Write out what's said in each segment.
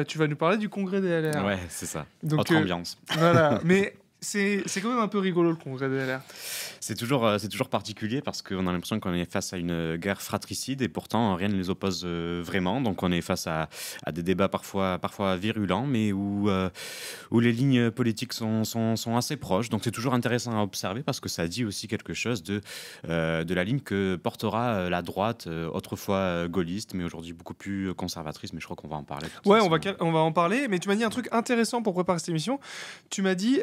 tu vas nous parler du congrès des LR. Ouais, c'est ça. Donc, Autre ambiance. Voilà, mais c'est quand même un peu rigolo le congrès des LR. C'est toujours particulier parce qu'on a l'impression qu'on est face à une guerre fratricide et pourtant rien ne les oppose vraiment. Donc on est face à des débats parfois virulents, mais où les lignes politiques sont assez proches. Donc c'est toujours intéressant à observer parce que ça dit aussi quelque chose de la ligne que portera la droite, autrefois gaulliste, mais aujourd'hui beaucoup plus conservatrice. Mais je crois qu'on va en parler. Ouais, on va en parler. Mais tu m'as dit un truc intéressant pour préparer cette émission. Tu m'as dit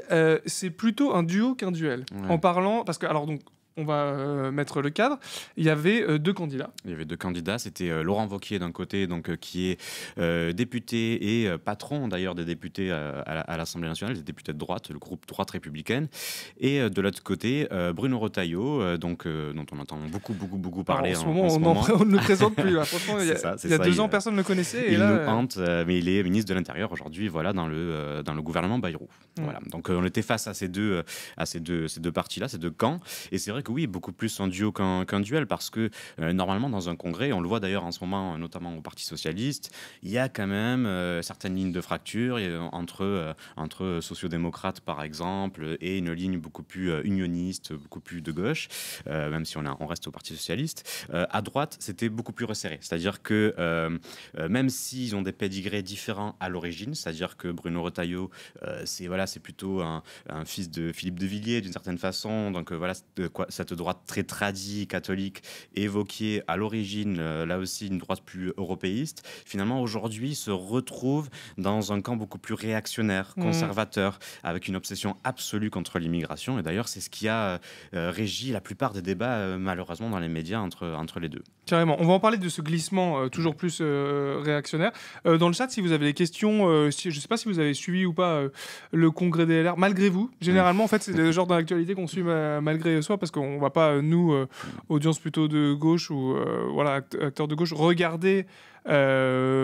c'est plutôt un duo qu'un duel. Ouais. En parlant, parce que alors donc on va mettre le cadre. Il y avait deux candidats. Il y avait deux candidats. C'était Laurent Wauquiez d'un côté, donc qui est député et patron d'ailleurs des députés à l'Assemblée nationale, des députés de droite, le groupe droite républicaine. Et de l'autre côté, Bruno Retailleau, dont on entend beaucoup parler. Alors, en ce moment, on ne le présente plus. Là. Franchement, il y a 2 ans, personne ne le connaissait. Il nous hante, mais il est ministre de l'Intérieur aujourd'hui, voilà, dans le gouvernement Bayrou. Voilà. Donc on était face à ces deux partis-là, ces deux camps. Et c'est vrai que oui, beaucoup plus un duo qu'un duel, parce que normalement dans un congrès, on le voit d'ailleurs en ce moment, notamment au Parti socialiste, il y a quand même certaines lignes de fracture entre sociodémocrates par exemple et une ligne beaucoup plus unioniste, beaucoup plus de gauche, même si on reste au Parti socialiste. À droite, c'était beaucoup plus resserré, c'est-à-dire que même s'ils ont des pédigrés différents à l'origine, c'est-à-dire que Bruno Retailleau, c'est plutôt un fils de Philippe de Villiers d'une certaine façon, donc cette droite très tradie, catholique, évoquée à l'origine, là aussi une droite plus européiste, finalement aujourd'hui se retrouve dans un camp beaucoup plus réactionnaire, conservateur, avec une obsession absolue contre l'immigration. Et d'ailleurs, c'est ce qui a régi la plupart des débats, malheureusement, dans les médias entre les deux. Carrément. On va en parler de ce glissement toujours plus réactionnaire. Dans le chat, si vous avez des questions, je ne sais pas si vous avez suivi ou pas le congrès des LR, malgré vous. Généralement, en fait, c'est le genre d'actualité qu'on suit malgré soi, parce qu'on ne va pas, nous, audience plutôt de gauche ou acteurs de gauche, regarder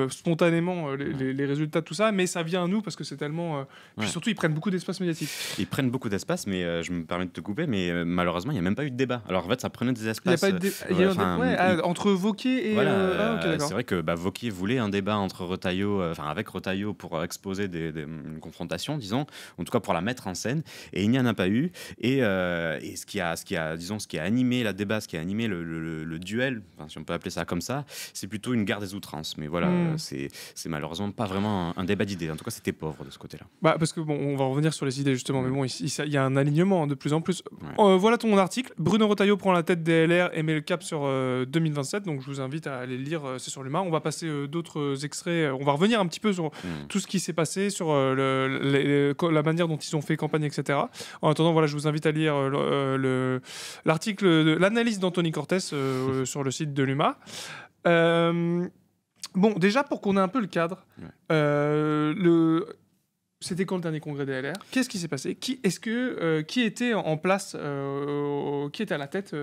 spontanément les résultats de tout ça, mais ça vient à nous parce que c'est tellement... Puis surtout, ils prennent beaucoup d'espace médiatique. Ils prennent beaucoup d'espace, mais je me permets de te couper, mais malheureusement, il n'y a même pas eu de débat. Alors en fait, ça prenait des espaces... entre Wauquiez et... Voilà, okay, c'est vrai que Wauquiez voulait un débat entre Retailleau, avec Retailleau pour exposer une confrontation, disons, en tout cas pour la mettre en scène, et il n'y en a pas eu. Et ce qui a animé la débat, ce qui a animé le duel, si on peut appeler ça comme ça, c'est plutôt une guerre des outrances. Mais voilà, c'est malheureusement pas vraiment un débat d'idées. En tout cas, c'était pauvre de ce côté-là. Parce que bon, on va revenir sur les idées justement, mais bon, il y a un alignement de plus en plus. Voilà ton article. Bruno Retailleau prend la tête des LR et met le cap sur 2027. Donc je vous invite à aller lire. C'est sur l'humain. On va passer d'autres extraits. On va revenir un petit peu sur tout ce qui s'est passé, sur la manière dont ils ont fait campagne, etc. En attendant, voilà, je vous invite à lire l'article, l'analyse d'Anthony Cortès sur le site de l'UMA. Bon, déjà, pour qu'on ait un peu le cadre, c'était quand le dernier congrès des LR ? Qu'est-ce qui s'est passé ? Qui était en place, qui était à la tête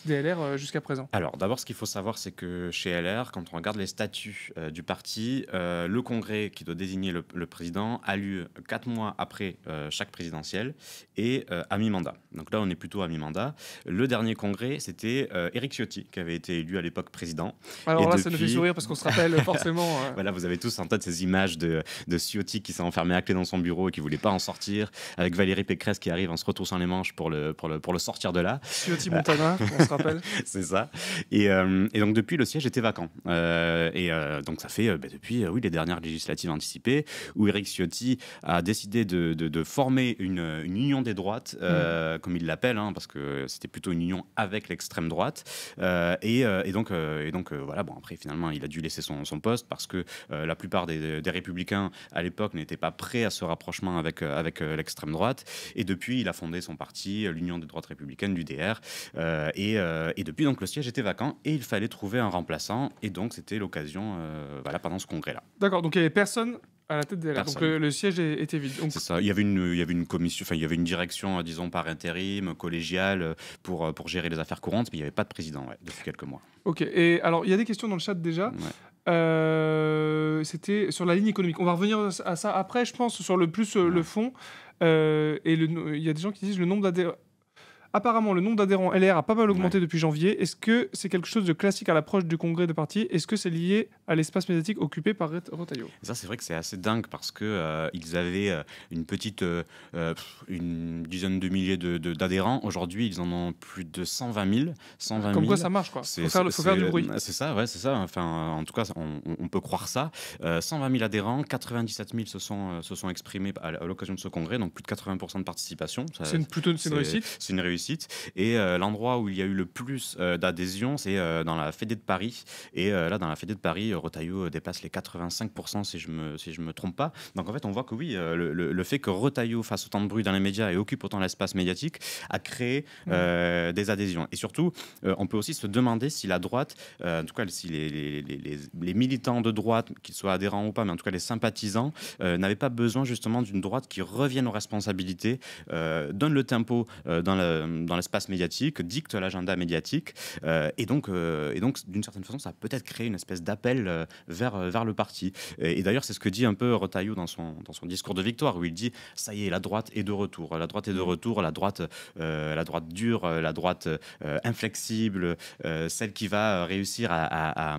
des LR jusqu'à présent ? Alors, d'abord, ce qu'il faut savoir, c'est que chez LR, quand on regarde les statuts du parti, le congrès qui doit désigner le président a lieu 4 mois après chaque présidentielle et à mi-mandat. Donc là, on est plutôt à mi-mandat. Le dernier congrès, c'était Éric Ciotti, qui avait été élu à l'époque président. Alors et là, ça nous fait sourire parce qu'on se rappelle forcément... Voilà, vous avez tous en tête ces images de Ciotti qui s'est enfermé à clé dans son bureau et qui voulait pas en sortir, avec Valérie Pécresse qui arrive en se retroussant les manches pour le sortir de là. Ciotti Montana, on se rappelle. C'est ça. Et donc depuis, le siège était vacant. Donc ça fait depuis les dernières législatives anticipées où Éric Ciotti a décidé de former une union des droites, comme il l'appelle, parce que c'était plutôt une union avec l'extrême droite. Donc voilà. Bon, après finalement, il a dû laisser son poste parce que la plupart des républicains à l'époque n'étaient pas prêts à ce rapprochement avec l'extrême droite. Et depuis, il a fondé son parti, l'Union des droites républicaines, l'UDR. Et depuis, donc, le siège était vacant et il fallait trouver un remplaçant. Et donc, c'était l'occasion, pendant ce congrès-là. D'accord, donc il n'y avait personne à la tête des LR. Donc le siège était vide. Donc... C'est ça. Il y avait une commission, il y avait une direction, disons, par intérim, collégiale, pour gérer les affaires courantes, mais il n'y avait pas de président depuis quelques mois. Ok. Et alors, il y a des questions dans le chat déjà. C'était sur la ligne économique. On va revenir à ça après, je pense, sur le fond. Il y a des gens qui disent le nombre d'adhérents. apparemment, le nombre d'adhérents LR a pas mal augmenté depuis janvier. Est-ce que c'est quelque chose de classique à l'approche du congrès de parti? Est-ce que c'est lié à l'espace médiatique occupé par Retailleau? Ça, c'est vrai que c'est assez dingue parce que ils avaient une dizaine de milliers d'adhérents. Aujourd'hui, ils en ont plus de 120 000. Comme quoi ça marche, quoi. Faut faire du bruit. C'est ça, ouais, c'est ça. Enfin, en tout cas, on peut croire ça. 120 000 adhérents, 97 000 se sont exprimés à l'occasion de ce congrès, donc plus de 80% de participation. C'est une réussite. C'est une réussite. Et l'endroit où il y a eu le plus d'adhésion, c'est dans la Fédé de Paris. Et là, dans la Fédé de Paris, Retailleau dépasse les 85% si je me trompe pas. Donc en fait, on voit que oui, le fait que Retailleau fasse autant de bruit dans les médias et occupe autant l'espace médiatique a créé des adhésions. Et surtout, on peut aussi se demander si la droite, en tout cas si les militants de droite, qu'ils soient adhérents ou pas, mais en tout cas les sympathisants, n'avaient pas besoin justement d'une droite qui revienne aux responsabilités, donne le tempo dans l'espace médiatique, dicte l'agenda médiatique, et donc d'une certaine façon, ça a peut-être créé une espèce d'appel vers le parti. Et d'ailleurs, c'est ce que dit un peu Retailleau dans son discours de victoire, où il dit ça y est, la droite est de retour. La droite est de retour, la droite dure, la droite inflexible, celle qui va réussir à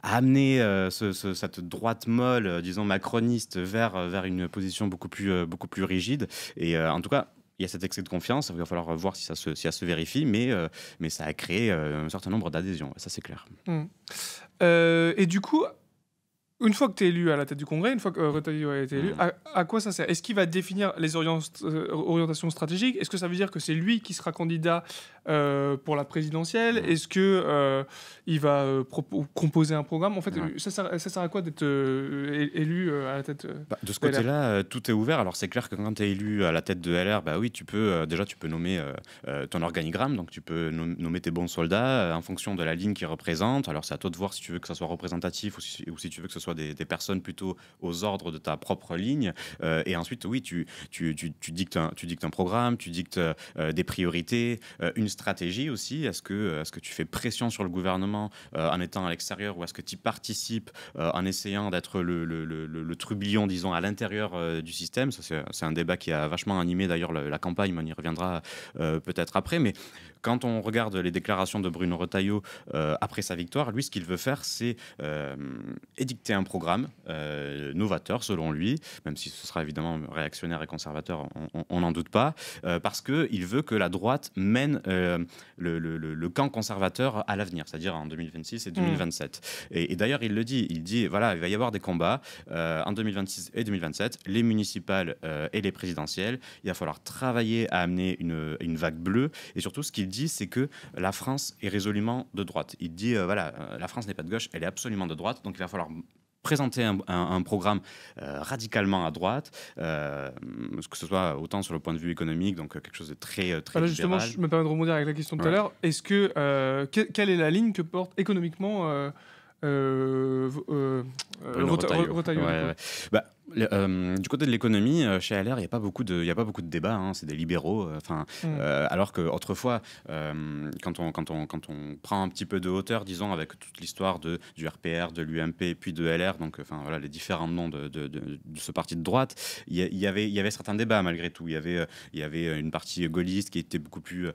amener cette droite molle, disons macroniste, vers une position beaucoup plus rigide. Et en tout cas, il y a cet excès de confiance. Il va falloir voir si ça se vérifie, mais ça a créé un certain nombre d'adhésions. Ça, c'est clair. Et du coup, une fois que tu es élu à la tête du Congrès, une fois que Retailleau a été élu, à quoi ça sert? Est-ce qu'il va définir les orientations stratégiques? Est-ce que ça veut dire que c'est lui qui sera candidat pour la présidentielle? Est-ce qu'il va composer un programme? En fait, ça sert à quoi d'être élu à la tête de ce côté-là, tout est ouvert. Alors, c'est clair que quand tu es élu à la tête de LR, bah oui, tu peux nommer ton organigramme. Donc, tu peux nommer tes bons soldats en fonction de la ligne qu'ils représentent. Alors, c'est à toi de voir si tu veux que ça soit représentatif ou si tu veux que ce soit des personnes plutôt aux ordres de ta propre ligne. Et ensuite, oui, tu dictes un programme, tu dictes des priorités, une stratégie aussi. Est-ce que tu fais pression sur le gouvernement en étant à l'extérieur, ou est-ce que tu y participes en essayant d'être le trublion, disons, à l'intérieur du système? Ça, c'est un débat qui a vachement animé d'ailleurs la campagne, mais on y reviendra peut-être après. Mais quand on regarde les déclarations de Bruno Retailleau après sa victoire, lui, ce qu'il veut faire, c'est édicter un programme novateur, selon lui, même si ce sera évidemment réactionnaire et conservateur, on n'en doute pas, parce qu'il veut que la droite mène le camp conservateur à l'avenir, c'est-à-dire en 2026 et 2027. Et d'ailleurs, il le dit, voilà, il va y avoir des combats en 2026 et 2027, les municipales et les présidentielles. Il va falloir travailler à amener une vague bleue. Et surtout, ce qu'il dit, c'est que la France est résolument de droite. Il dit, voilà, la France n'est pas de gauche, elle est absolument de droite. Donc, il va falloir présenter un programme radicalement à droite, que ce soit autant sur le point de vue économique, donc quelque chose de très libéral. Justement, je me permets de rebondir avec la question de tout à l'heure. Est-ce que quelle est la ligne que porte économiquement Retailleau? Du côté de l'économie, chez LR, il n'y a pas beaucoup de débats. Hein, c'est des libéraux. Alors qu'autrefois, quand on prend un petit peu de hauteur, disons, avec toute l'histoire du RPR, de l'UMP, puis de LR, donc voilà, les différents noms de ce parti de droite, il y avait certains débats malgré tout. Il y avait une partie gaulliste qui était beaucoup plus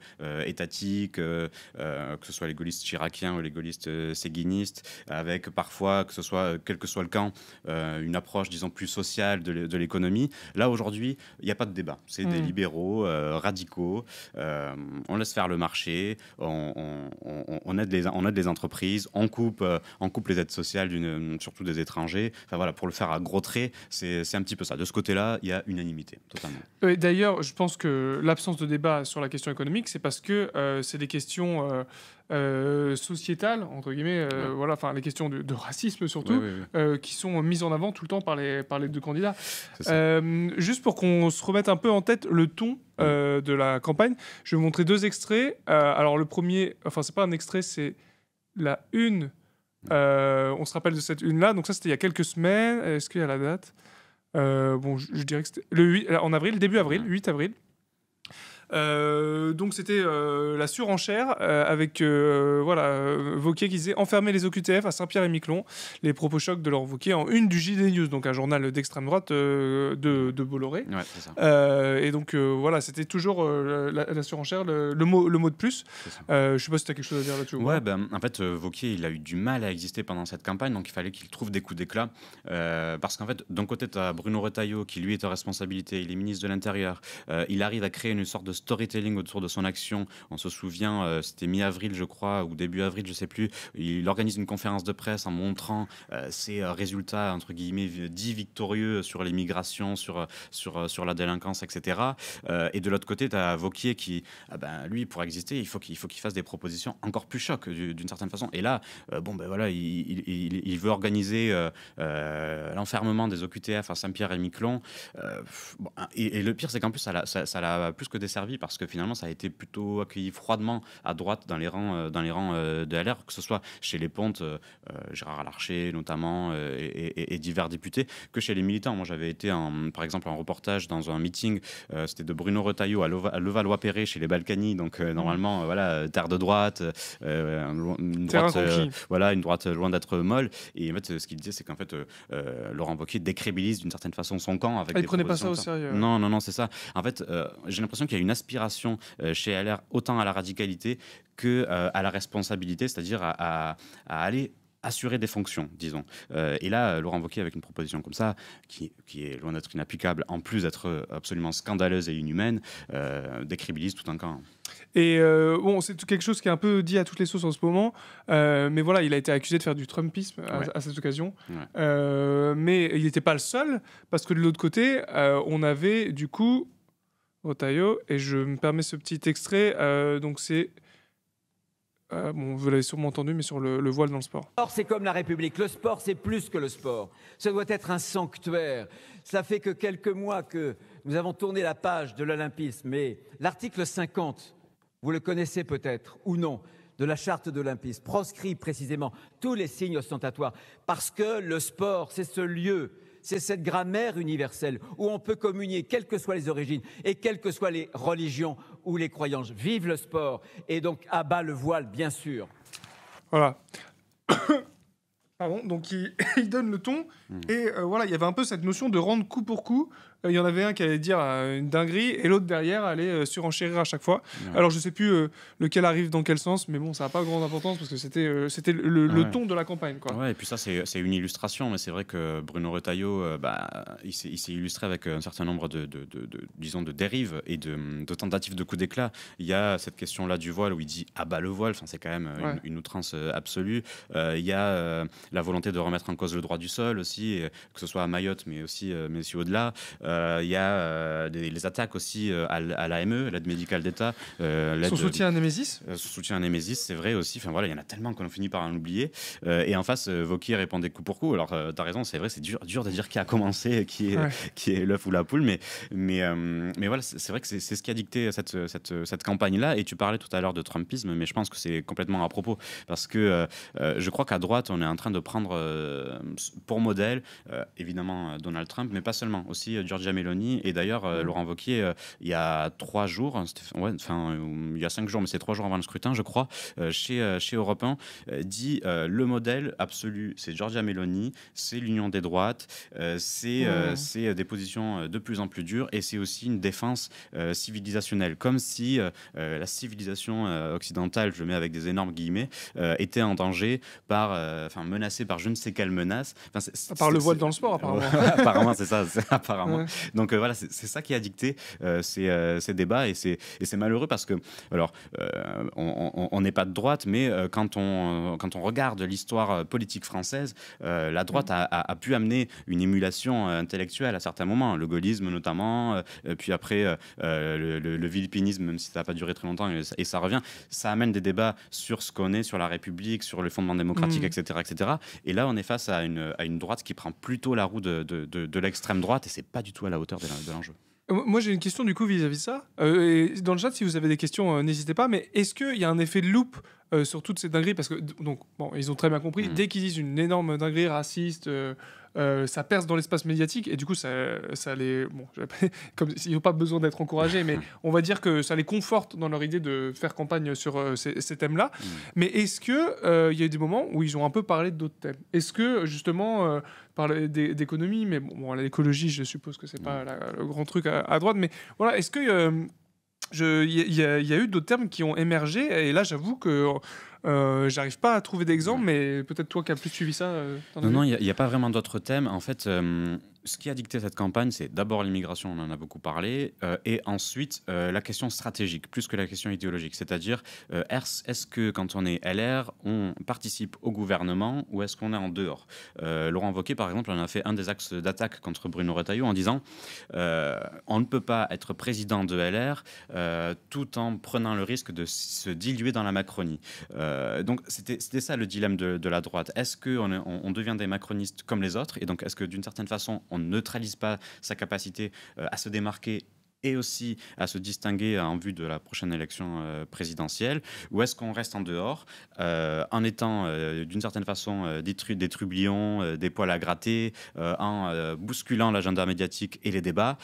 étatique, que ce soit les gaullistes chiraciens ou les gaullistes séguinistes, avec parfois, quel que soit le camp, une approche, disons, plus sociale de l'économie. Là, aujourd'hui, il n'y a pas de débat. C'est des libéraux radicaux. On laisse faire le marché. On aide les entreprises. On coupe les aides sociales, surtout des étrangers. Enfin, voilà, pour le faire à gros traits, c'est un petit peu ça. De ce côté-là, il y a unanimité, totalement. D'ailleurs, je pense que l'absence de débat sur la question économique, c'est parce que c'est des questions sociétales, entre guillemets, voilà, enfin les questions de racisme surtout, qui sont mises en avant tout le temps par les deux candidats. Juste pour qu'on se remette un peu en tête le ton de la campagne, je vais vous montrer deux extraits. Alors le premier, enfin c'est pas un extrait, c'est la une. On se rappelle de cette une-là, donc ça c'était il y a quelques semaines. Est-ce qu'il y a la date? Bon, je dirais que c'était en avril, début avril, 8 avril. Donc c'était la surenchère avec Wauquiez qui disait enfermer les OQTF à Saint-Pierre-et-Miquelon. Les propos chocs de Laurent Wauquiez en une du JD News, donc un journal d'extrême droite de Bolloré. Ouais, c'est ça. Et donc voilà, c'était toujours la surenchère, le mot de plus. Je sais pas si tu as quelque chose à dire là-dessus. Ouais, en fait, Wauquiez, il a eu du mal à exister pendant cette campagne, donc il fallait qu'il trouve des coups d'éclat. Parce qu'en fait, d'un côté, tu as Bruno Retailleau qui, lui, est en responsabilité, il est ministre de l'Intérieur. Il arrive à créer une sorte de storytelling autour de son action. On se souvient, c'était mi-avril, je crois, ou début avril, je sais plus. Il organise une conférence de presse en montrant ses résultats, entre guillemets, dits victorieux sur l'immigration, sur la délinquance, etc. Et de l'autre côté, tu as Wauquiez qui, lui, pour exister, il faut qu'il fasse des propositions encore plus chocs, d'une certaine façon. Et là, il veut organiser l'enfermement des OQTF à Saint-Pierre-et-Miquelon. Et le pire, c'est qu'en plus, ça l'a plus que desservi parce que finalement, ça a été plutôt accueilli froidement à droite dans les rangs de LR, que ce soit chez les Pontes, Gérard Larcher notamment, et divers députés, que chez les militants. Moi, j'avais été, par exemple, en reportage dans un meeting, c'était de Bruno Retailleau à Levallois-Perret chez les Balkany, donc normalement, terre de droite, une droite loin d'être molle. Et en fait, ce qu'il disait, c'est qu'en fait, Laurent Wauquiez décrédibilise d'une certaine façon son camp. Avec il prenait pas ça au sérieux. Non, c'est ça. En fait, j'ai l'impression qu'il y a une aspiration chez LR autant à la radicalité que à la responsabilité, c'est-à-dire à aller assurer des fonctions, disons. Et là, Laurent Wauquiez, avec une proposition comme ça, qui est loin d'être inapplicable, en plus d'être absolument scandaleuse et inhumaine, décrédibilise tout un camp. Et c'est quelque chose qui est un peu dit à toutes les sauces en ce moment, mais voilà, il a été accusé de faire du Trumpisme à cette occasion. Ouais. Mais il n'était pas le seul, parce que de l'autre côté, on avait du coup Retailleau, et je me permets ce petit extrait, donc c'est... vous l'avez sûrement entendu, mais sur le voile dans le sport. Le sport, c'est comme la République. Le sport, c'est plus que le sport. Ça doit être un sanctuaire. Ça fait que quelques mois que nous avons tourné la page de l'olympisme. Mais l'article 50, vous le connaissez peut-être ou non, de la charte de l'olympisme, proscrit précisément tous les signes ostentatoires. Parce que le sport, c'est ce lieu, c'est cette grammaire universelle où on peut communier, quelles que soient les origines et quelles que soient les religions ou les croyances. Vive le sport et donc à bas le voile, bien sûr. Voilà. Pardon, donc il donne le ton et voilà, il y avait un peu cette notion de rendre coup pour coup. Il y en avait un qui allait dire une dinguerie et l'autre derrière allait surenchérir à chaque fois. Ouais. Alors je sais plus lequel arrive dans quel sens, mais bon, ça n'a pas grande importance parce que c'était le ton de la campagne, quoi. Ouais, et puis ça c'est une illustration, mais c'est vrai que Bruno Retailleau, il s'est illustré avec un certain nombre disons de dérives et de tentatives de coups d'éclat. Il y a cette question-là du voile où il dit abat le voile, enfin c'est quand même une outrance absolue. Il y a la volonté de remettre en cause le droit du sol aussi, que ce soit à Mayotte, mais aussi au-delà. Il y a les attaques aussi à l'AME, l'aide médicale d'État. Son soutien à Némésis. Son soutien à Némésis, c'est vrai aussi. Enfin voilà, il y en a tellement qu'on finit par en oublier. Et en face, Wauquiez répondait coup pour coup. Alors t'as raison, c'est vrai, c'est dur de dire qui a commencé, qui est l'œuf ou la poule, mais voilà, c'est vrai que c'est ce qui a dicté cette campagne-là. Et tu parlais tout à l'heure de Trumpisme, mais je pense que c'est complètement à propos parce que je crois qu'à droite, on est en train de prendre pour modèle évidemment Donald Trump, mais pas seulement, aussi Giorgia Meloni. Et d'ailleurs, Laurent Wauquiez, il y a 3 jours, il y a 5 jours, mais c'est 3 jours avant le scrutin, je crois, chez Europe 1, dit le modèle absolu, c'est Giorgia Meloni, c'est l'union des droites, c'est des positions de plus en plus dures, et c'est aussi une défense civilisationnelle, comme si la civilisation occidentale, je mets avec des énormes guillemets, était en danger menacée par je ne sais quelle menace. Par le voile dans le sport, apparemment. Apparemment, c'est ça, apparemment. Ouais. Donc voilà, c'est ça qui a dicté ces débats, et c'est malheureux parce que, alors, on n'est pas de droite, mais quand on regarde l'histoire politique française, la droite a pu amener une émulation intellectuelle à certains moments, le gaullisme notamment, puis après le villepénisme, même si ça n'a pas duré très longtemps, et ça revient, ça amène des débats sur ce qu'on est, sur la République, sur le fondement démocratique, etc., etc. Et là, on est face à une droite qui prend plutôt la roue de l'extrême droite, et c'est pas du tout à la hauteur de l'enjeu. Moi, j'ai une question du coup vis-à-vis de ça. Et dans le chat, si vous avez des questions, n'hésitez pas. Mais est-ce qu'il y a un effet de loupe sur toutes ces dingueries? Parce que, donc, bon, ils ont très bien compris, dès qu'ils disent une énorme dinguerie raciste, ça perce dans l'espace médiatique et du coup, ça les... Bon, comme ils n'ont pas besoin d'être encouragés, mais on va dire que ça les conforte dans leur idée de faire campagne sur ces thèmes-là. Mais est-ce qu'il y a eu des moments où ils ont un peu parlé d'autres thèmes? Est-ce que, justement, parler d'économie, mais bon, l'écologie, je suppose que c'est pas le grand truc à droite, mais voilà, est-ce que... Il y a eu d'autres termes qui ont émergé, et là, j'avoue que j'arrive pas à trouver d'exemple, mais peut-être toi qui as plus suivi ça. Non, il n'y a pas vraiment d'autres thèmes. En fait, ce qui a dicté cette campagne, c'est d'abord l'immigration, on en a beaucoup parlé, et ensuite la question stratégique, plus que la question idéologique. C'est-à-dire, est-ce que quand on est LR, on participe au gouvernement ou est-ce qu'on est en dehors? Laurent Wauquiez, par exemple, en a fait un des axes d'attaque contre Bruno Retailleau en disant on ne peut pas être président de LR tout en prenant le risque de se diluer dans la Macronie. Donc c'était ça le dilemme de la droite. Est-ce qu'on devient des macronistes comme les autres, et donc est-ce que d'une certaine façon on ne neutralise pas sa capacité à se démarquer et aussi à se distinguer en vue de la prochaine élection présidentielle, ou est-ce qu'on reste en dehors en étant d'une certaine façon des trublions, des poils à gratter, en bousculant l'agenda médiatique et les débats,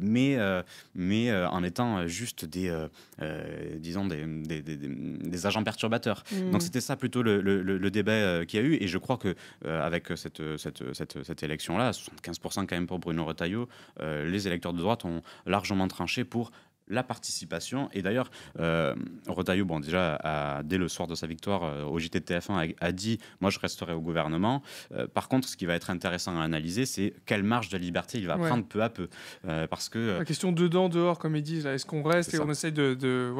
mais en étant juste disons des agents perturbateurs. Donc c'était ça plutôt le débat qu'il y a eu, et je crois que avec cette élection-là, 75% quand même pour Bruno Retailleau, les électeurs de droite ont largement tranché pour la participation. Et d'ailleurs, Retailleau, déjà, dès le soir de sa victoire au JT de TF1, a dit « Moi, je resterai au gouvernement ». Par contre, ce qui va être intéressant à analyser, c'est quelle marge de liberté il va prendre peu à peu. Parce que, la question dedans, dehors, comme ils disent, est-ce qu'on reste et on essaye de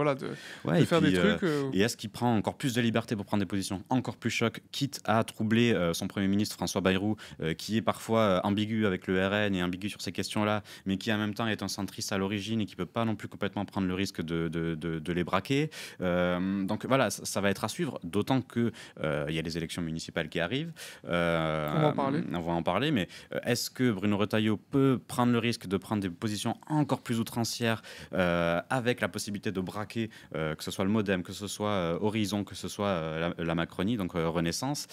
faire des trucs Et est-ce qu'il prend encore plus de liberté pour prendre des positions encore plus chocs, quitte à troubler son Premier ministre, François Bayrou, qui est parfois ambigu avec le RN et ambigu sur ces questions-là, mais qui en même temps est un centriste à l'origine et qui ne peut pas non plus complètement prendre le risque de les braquer. Donc voilà, ça va être à suivre, d'autant qu'il y a les élections municipales qui arrivent. On va en parler. Mais est-ce que Bruno Retailleau peut prendre le risque de prendre des positions encore plus outrancières avec la possibilité de braquer, que ce soit le Modem, que ce soit Horizon, que ce soit la Macronie, donc Renaissance,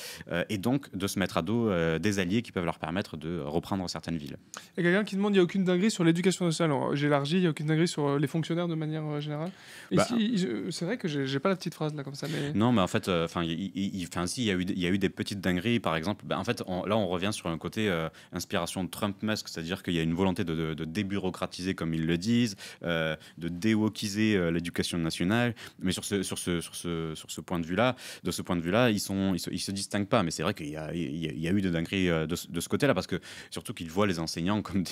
et donc de se mettre à dos des alliés qui peuvent leur permettre de reprendre certaines villes. Il y a quelqu'un qui demande, il n'y a aucune dinguerie sur l'éducation nationale. J'élargis, il n'y a aucune dinguerie sur les fonctionnaires de manière générale. C'est vrai que j'ai pas la petite phrase là comme ça. Mais... Non, mais en fait, il y a eu des petites dingueries, par exemple. En fait, là, on revient sur un côté inspiration de Trump-Musk, c'est-à-dire qu'il y a une volonté de débureaucratiser, comme ils le disent, de déwokiser l'éducation nationale. Mais sur ce point de vue-là, ils se distinguent pas. Mais c'est vrai qu'il y a eu des dingueries de ce côté-là, parce que surtout qu'ils voient les enseignants comme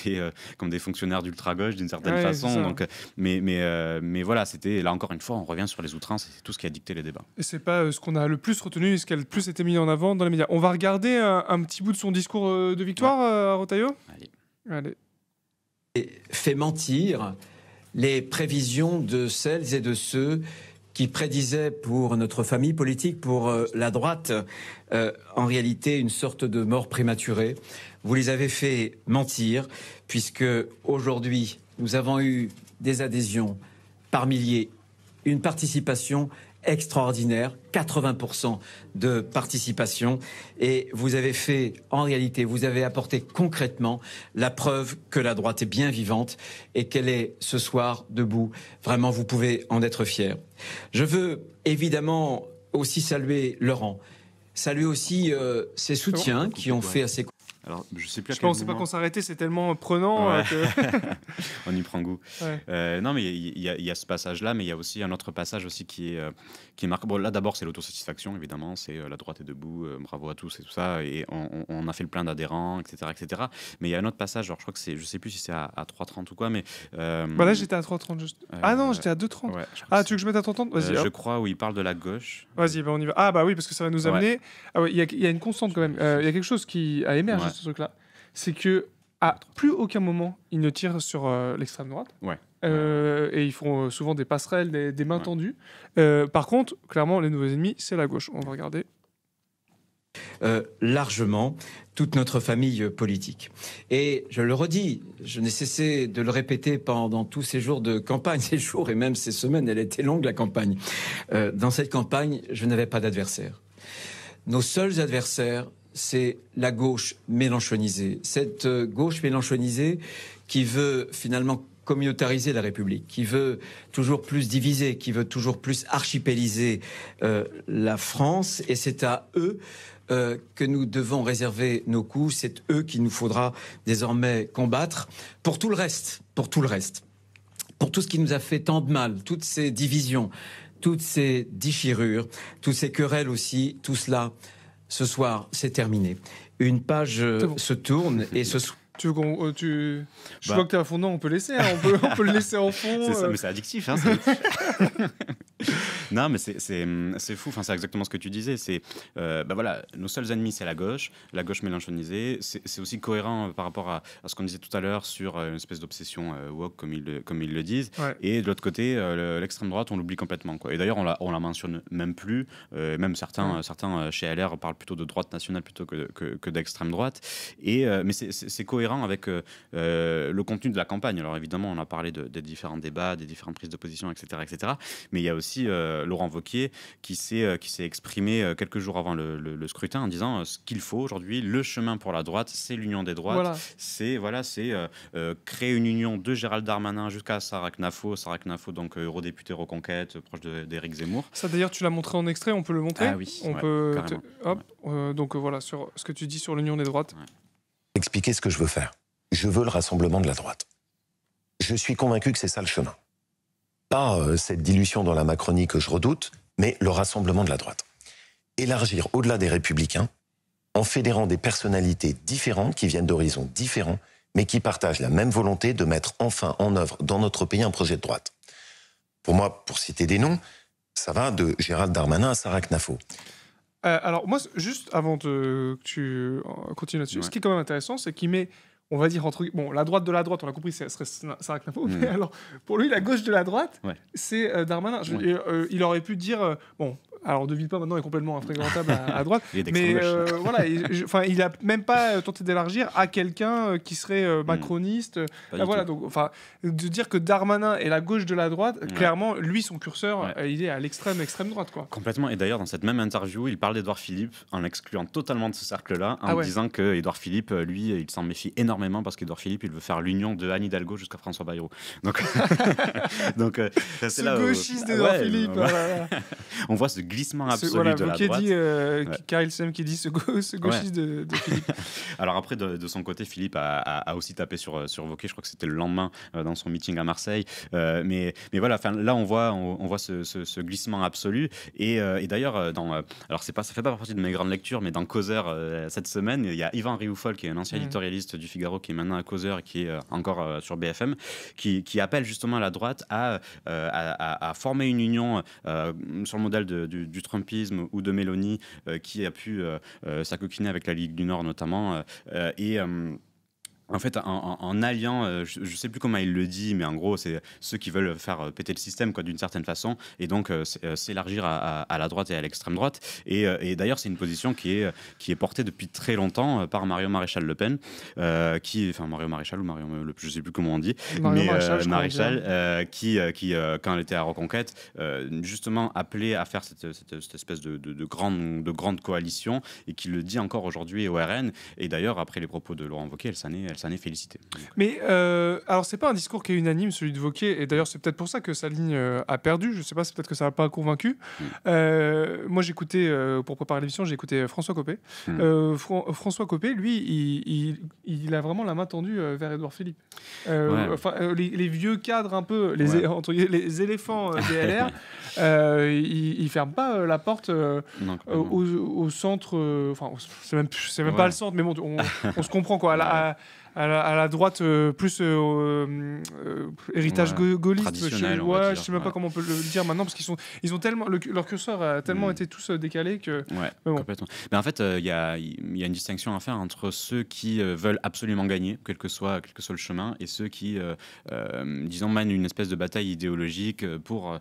des fonctionnaires d'ultra-gauche d'une certaine façon. Donc, mais voilà, c'était là encore une fois, on revient sur les outrances, et c'est tout ce qui a dicté les débats. Et c'est pas ce qu'on a le plus retenu, ce qui a le plus été mis en avant dans les médias. On va regarder un petit bout de son discours de victoire à Retailleau. Allez. Fait mentir les prévisions de celles et de ceux qui prédisaient pour notre famille politique, pour la droite, en réalité une sorte de mort prématurée. Vous les avez fait mentir, puisque aujourd'hui, nous avons eu des adhésions par milliers, une participation extraordinaire, 80% de participation, et vous avez fait, en réalité, vous avez apporté concrètement la preuve que la droite est bien vivante et qu'elle est ce soir debout. Vraiment, vous pouvez en être fiers. Je veux évidemment aussi saluer Laurent, saluer aussi ses soutiens qui ont fait à ses... Alors, je sais plus. Je pensais pas qu'on s'arrêtait, c'est tellement prenant que... On y prend goût. Ouais. Non, mais il y a ce passage-là, mais il y a aussi un autre passage aussi qui est marquant. Bon, là, d'abord, c'est l'autosatisfaction, évidemment. C'est la droite est debout, bravo à tous et tout ça. Et on a fait le plein d'adhérents, etc., etc. Mais il y a un autre passage, genre, je crois que c'est, je sais plus si c'est à 3,30 ou quoi, mais... là, j'étais à 3,30 juste. Non, j'étais à 2,30. Ouais, tu veux que je mette à 3,30 ? Vas-y. Je crois, où il parle de la gauche. Vas-y, on y va. Ah, bah oui, parce que ça va nous amener... Ouais. Ah ouais, il y a une constante quand même. Il y a quelque chose qui a émergé, ce truc-là. C'est que à plus aucun moment ils ne tirent sur l'extrême droite. Et ils font souvent des passerelles, des mains tendues. Par contre, clairement, les nouveaux ennemis, c'est la gauche. On va regarder. Largement toute notre famille politique. Et je le redis, je n'ai cessé de le répéter pendant tous ces jours de campagne, ces jours et même ces semaines, elle était longue la campagne. Dans cette campagne, je n'avais pas d'adversaire. Nos seuls adversaires, c'est la gauche mélenchonisée. Cette gauche mélenchonisée qui veut finalement communautariser la République, qui veut toujours plus diviser, qui veut toujours plus archipéliser la France. Et c'est à eux que nous devons réserver nos coups. C'est eux qu'il nous faudra désormais combattre pour tout le reste, pour tout ce qui nous a fait tant de mal, toutes ces divisions, toutes ces déchirures, toutes ces querelles aussi, tout cela, ce soir, c'est terminé. Une page se tourne et ce soir... Je vois que t'es à fond dedans, on peut laisser, hein, on peut le laisser en fond. C'est ça, mais c'est addictif. Hein, non, mais c'est fou, enfin, c'est exactement ce que tu disais. C'est, voilà, nos seuls ennemis, c'est la gauche mélenchonisée. C'est aussi cohérent par rapport à ce qu'on disait tout à l'heure sur une espèce d'obsession woke, comme ils le disent. Ouais. Et de l'autre côté, l'extrême droite, on l'oublie complètement, quoi. Et d'ailleurs, on la mentionne même plus. Même certains chez LR parlent plutôt de droite nationale plutôt que d'extrême droite. Mais c'est cohérent avec le contenu de la campagne. Alors évidemment, on a parlé des différents débats, des différentes prises de position, etc. Mais il y a aussi Laurent Wauquiez qui s'est exprimé quelques jours avant le scrutin en disant ce qu'il faut aujourd'hui, le chemin pour la droite, c'est l'union des droites. Voilà. C'est créer une union de Gérald Darmanin jusqu'à Sarah Knafo, donc eurodéputé Reconquête, proche d'Éric Zemmour. Ça d'ailleurs, tu l'as montré en extrait, on peut le montrer. Ah oui, carrément. Donc voilà, sur ce que tu dis sur l'union des droites. Ouais. Expliquer ce que je veux faire. Je veux le rassemblement de la droite. Je suis convaincu que c'est ça le chemin. Pas cette dilution dans la Macronie que je redoute, mais le rassemblement de la droite. Élargir au-delà des républicains, en fédérant des personnalités différentes qui viennent d'horizons différents, mais qui partagent la même volonté de mettre enfin en œuvre dans notre pays un projet de droite. Pour moi, pour citer des noms, ça va de Gérald Darmanin à Sarah Knafo. Alors moi, juste avant que tu continues là-dessus, ce qui est quand même intéressant, c'est qu'il met, on va dire, la droite de la droite, on l'a compris, ce serait Sarah Knafo, mais alors, pour lui, la gauche de la droite, c'est Darmanin. Il aurait pu dire, alors De Villepin maintenant est complètement infréquentable à droite, mais voilà, il a même pas tenté d'élargir à quelqu'un qui serait macroniste. Voilà, donc, enfin, de dire que Darmanin est la gauche de la droite, clairement, lui, son curseur, il est à l'extrême droite, quoi. Complètement. Et d'ailleurs, dans cette même interview, il parle d'Édouard Philippe en l'excluant totalement de ce cercle-là, en disant que Édouard Philippe, lui, il s'en méfie énormément parce qu'Édouard Philippe, il veut faire l'union de Anne Hidalgo jusqu'à François Bayrou. Donc, c'est là gauchiste d'Édouard Philippe. On voit ce glissement absolu de la droite. Karel Sem qui dit ce gauchiste de Philippe. Alors après, de son côté, Philippe a aussi tapé sur Wauquiez. Je crois que c'était le lendemain dans son meeting à Marseille. Mais voilà, là on voit ce glissement absolu. Et d'ailleurs, alors ça fait pas partie de mes grandes lectures, mais dans Causeur cette semaine, il y a Yvan Rioufol qui est un ancien éditorialiste du Figaro qui est maintenant à Causeur et qui est encore sur BFM, qui appelle justement la droite à former une union sur le modèle du Trumpisme ou de Mélanie qui a pu s'acoquiner avec la Ligue du Nord notamment en fait, en alliant, je ne sais plus comment il le dit, mais en gros, c'est ceux qui veulent faire péter le système, quoi, d'une certaine façon, et donc s'élargir à la droite et à l'extrême droite. Et d'ailleurs, c'est une position qui est portée depuis très longtemps par Mario Maréchal Le Pen, Mario Maréchal ou Mario, je ne sais plus comment on dit, Maréchal, qui quand elle était à Reconquête, justement appelait à faire cette espèce de grande coalition, et qui le dit encore aujourd'hui au RN. Et d'ailleurs, après les propos de Laurent Wauquiez, elle s'en est félicitée. Mais alors, c'est pas un discours qui est unanime, celui de Wauquiez, et d'ailleurs, c'est peut-être pour ça que sa ligne a perdu. Je sais pas, c'est peut-être que ça n'a pas convaincu. Moi, j'écoutais, pour préparer l'émission, j'ai écouté François Copé. François Copé, lui, il a vraiment la main tendue vers Édouard Philippe. Les vieux cadres, un peu, les éléphants des LR, ils ferment pas la porte au centre. Enfin, c'est même pas le centre, mais bon, on se comprend, quoi. À la droite, plus héritage gaulliste. Je sais même pas comment on peut le dire maintenant, parce qu'ils ont tellement, leur curseur a tellement été tous décalés que. Complètement. Mais en fait, il y a une distinction à faire entre ceux qui veulent absolument gagner, quel que soit le chemin, et ceux qui, disons, mènent une espèce de bataille idéologique pour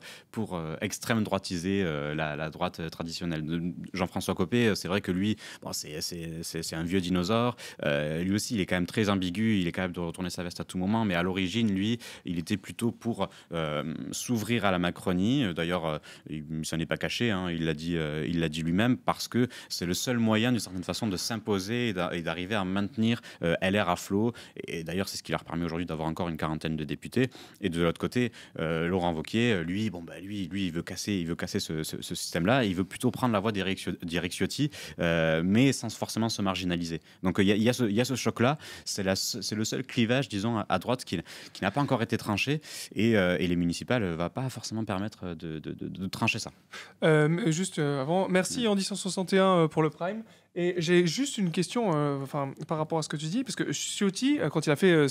extrême droitiser la droite traditionnelle. Jean-François Copé, c'est vrai que lui, c'est un vieux dinosaure. Lui aussi, il est quand même très ambitieux ambigu, il est capable de retourner sa veste à tout moment, mais à l'origine, lui, il était plutôt pour s'ouvrir à la Macronie. D'ailleurs, il ne s'en est pas caché, hein, il l'a dit lui-même, parce que c'est le seul moyen, d'une certaine façon, de s'imposer et d'arriver à maintenir LR à flot. Et d'ailleurs, c'est ce qui leur permet aujourd'hui d'avoir encore une quarantaine de députés. Et de l'autre côté, Laurent Wauquiez, lui, il veut casser ce système-là. Il veut plutôt prendre la voie d'Éric Ciotti, mais sans forcément se marginaliser. Donc il y a ce choc-là. C'est le seul clivage, disons, à droite qui n'a pas encore été tranché. Et les municipales ne va pas forcément permettre de trancher ça. Juste avant, merci Andy 161 pour le Prime. Et j'ai juste une question par rapport à ce que tu dis, parce que Ciotti, quand il a fait...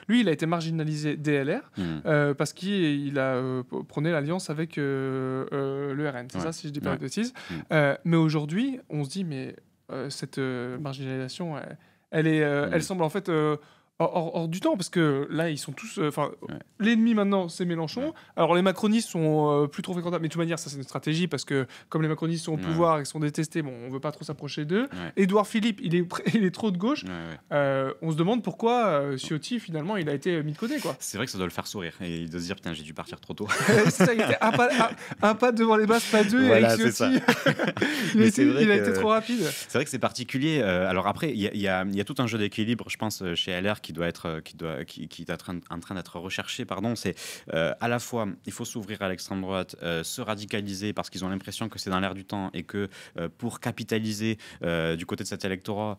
lui, il a été marginalisé DLR parce qu'il a prôné l'alliance avec le RN. C'est ça, si je dis pas de bêtises. Mais aujourd'hui, on se dit, mais cette marginalisation, elle semble en fait... hors du temps, parce que là, ils sont tous... L'ennemi, maintenant, c'est Mélenchon. Alors, les macronistes sont plus trop fréquentables. Mais de toute manière, ça, c'est une stratégie, parce que comme les macronistes sont au pouvoir et sont détestés, bon, on ne veut pas trop s'approcher d'eux. Édouard Philippe, il est trop de gauche. On se demande pourquoi Ciotti, finalement, il a été mis de côté, quoi. C'est vrai que ça doit le faire sourire. Et il doit se dire, putain, j'ai dû partir trop tôt. C'est ça, il était un pas devant les basses, pas deux, voilà, avec Ciotti. il a été trop rapide. C'est vrai que c'est particulier. Alors après, il y a tout un jeu d'équilibre, je pense, chez LR qui est en train d'être recherché. C'est à la fois, il faut s'ouvrir à l'extrême droite, se radicaliser parce qu'ils ont l'impression que c'est dans l'air du temps et que pour capitaliser du côté de cet électorat,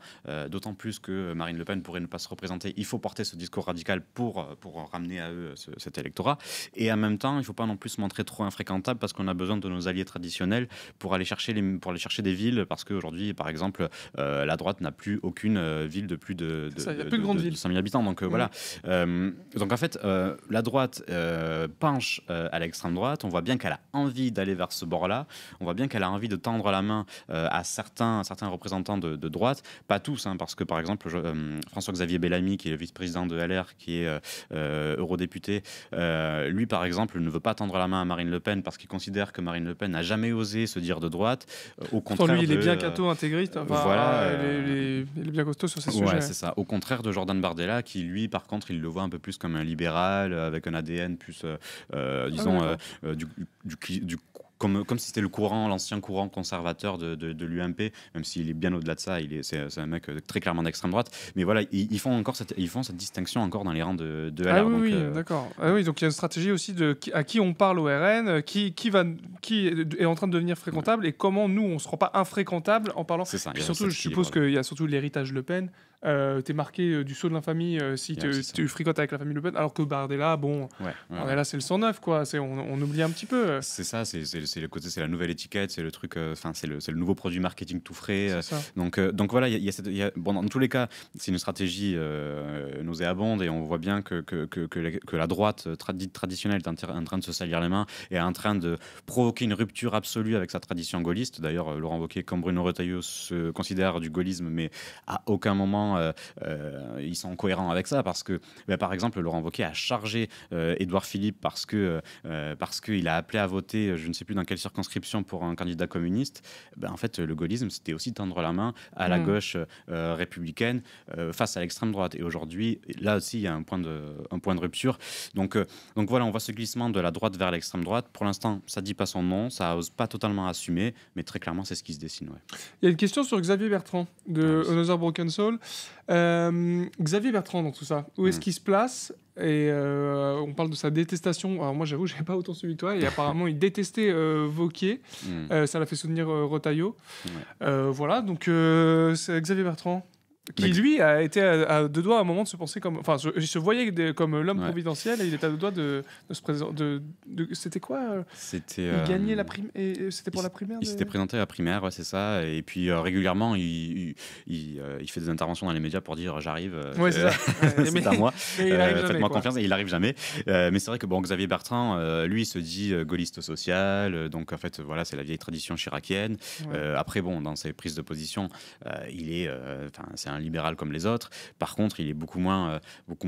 d'autant plus que Marine Le Pen pourrait ne pas se représenter, il faut porter ce discours radical pour ramener à eux cet électorat. Et en même temps, il ne faut pas non plus se montrer trop infréquentable parce qu'on a besoin de nos alliés traditionnels pour aller chercher des villes, parce qu'aujourd'hui, par exemple, la droite n'a plus aucune ville de plus de 100 000 habitants. Donc voilà. Donc en fait, la droite penche à l'extrême droite. On voit bien qu'elle a envie d'aller vers ce bord-là. On voit bien qu'elle a envie de tendre la main à certains représentants de droite. Pas tous, hein, parce que par exemple, François-Xavier Bellamy, qui est le vice-président de LR, qui est eurodéputé, lui par exemple ne veut pas tendre la main à Marine Le Pen parce qu'il considère que Marine Le Pen n'a jamais osé se dire de droite. Au contraire, lui, il est bien catho-intégriste. Voilà, il est bien costaud sur ces sujets. Ouais, c'est ça. Au contraire de Jordan Bardella, qui lui, par contre, il le voit un peu plus comme un libéral, avec un ADN plus, disons, comme si c'était l'ancien courant conservateur de l'UMP, même s'il est bien au-delà de ça, c'est un mec très clairement d'extrême droite. Mais voilà, ils font cette distinction encore dans les rangs de LR. Oui, d'accord. Donc il y a une stratégie aussi à qui on parle au RN, qui est en train de devenir fréquentable et comment nous, on ne se rend pas infréquentable en parlant. C'est ça. Puis surtout, je suppose qu'il y a surtout l'héritage Le Pen. T'es marqué du sceau de l'infamie si tu fricotes avec la famille Le Pen, alors que Bardella, Bardella c'est le 109, quoi. On oublie un petit peu. C'est ça, c'est le côté, c'est la nouvelle étiquette, c'est le truc, c'est le nouveau produit marketing tout frais. Donc voilà, dans tous les cas, c'est une stratégie nauséabonde et on voit bien que la droite dite traditionnelle est en train de se salir les mains et est en train de provoquer une rupture absolue avec sa tradition gaulliste. D'ailleurs, Laurent Wauquiez comme Bruno Retailleau se considèrent du gaullisme, mais à aucun moment ils sont cohérents avec ça, parce que par exemple Laurent Wauquiez a chargé Édouard Philippe parce qu'il a appelé à voter, je ne sais plus dans quelle circonscription, pour un candidat communiste. En fait, le gaullisme, c'était aussi tendre la main à la gauche républicaine face à l'extrême droite. Et aujourd'hui, là aussi, il y a un point de rupture. Donc voilà, on voit ce glissement de la droite vers l'extrême droite. Pour l'instant, ça dit pas son nom, ça ose pas totalement assumer, mais très clairement, c'est ce qui se dessine. Ouais. Il y a une question sur Xavier Bertrand de Another Broken Soul. Xavier Bertrand dans tout ça, où est-ce qu'il se place? Et on parle de sa détestation. Alors moi, j'avoue, je n'ai pas autant suivi que toi. Et apparemment, il détestait Wauquiez. Ça l'a fait soutenir Retailleau. Voilà, donc c'est Xavier Bertrand qui, lui, a été à deux doigts à un moment de se penser comme... Enfin, il se voyait comme l'homme providentiel et il était à deux doigts de se présenter... C'était quoi C'était... Il gagnait la primaire... C'était pour la primaire Il s'était présenté à la primaire, ouais, c'est ça. Et puis, régulièrement, il fait des interventions dans les médias pour dire « j'arrive, c'est c'est à moi, faites-moi confiance ». Et il n'arrive jamais. Mais c'est vrai que Xavier Bertrand, lui, il se dit gaulliste social. Donc, en fait, voilà, c'est la vieille tradition chiracienne. Après, dans ses prises de position, c'est un libéral comme les autres. Par contre, il est beaucoup moins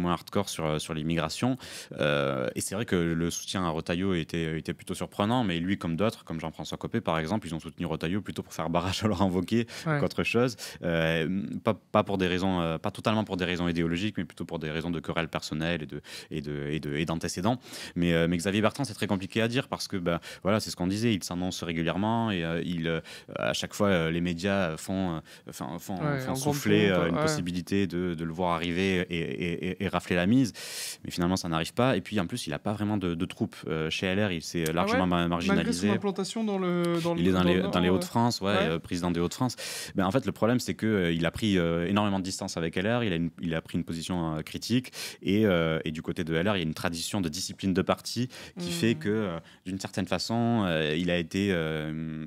hardcore sur l'immigration. Et c'est vrai que le soutien à Retailleau était plutôt surprenant, mais lui, comme d'autres, comme Jean-François Copé, par exemple, ils ont soutenu Retailleau plutôt pour faire barrage à Laurent Wauquiez qu'autre chose. Pas pour des raisons, pas totalement pour des raisons idéologiques, mais plutôt pour des raisons de querelles personnelles et d'antécédents. Mais Xavier Bertrand, c'est très compliqué à dire parce que voilà, c'est ce qu'on disait, il s'annonce régulièrement et à chaque fois, les médias font souffler une possibilité de le voir arriver et rafler la mise. Mais finalement, ça n'arrive pas. Et puis, en plus, il n'a pas vraiment de troupes. Chez LR, il s'est largement marginalisé. Malgré son implantation il est dans les Hauts-de-France, président des Hauts-de-France. En fait, le problème, c'est qu'il a pris énormément de distance avec LR. Il a pris une position critique. Et du côté de LR, il y a une tradition de discipline de parti qui fait que, d'une certaine façon, il a été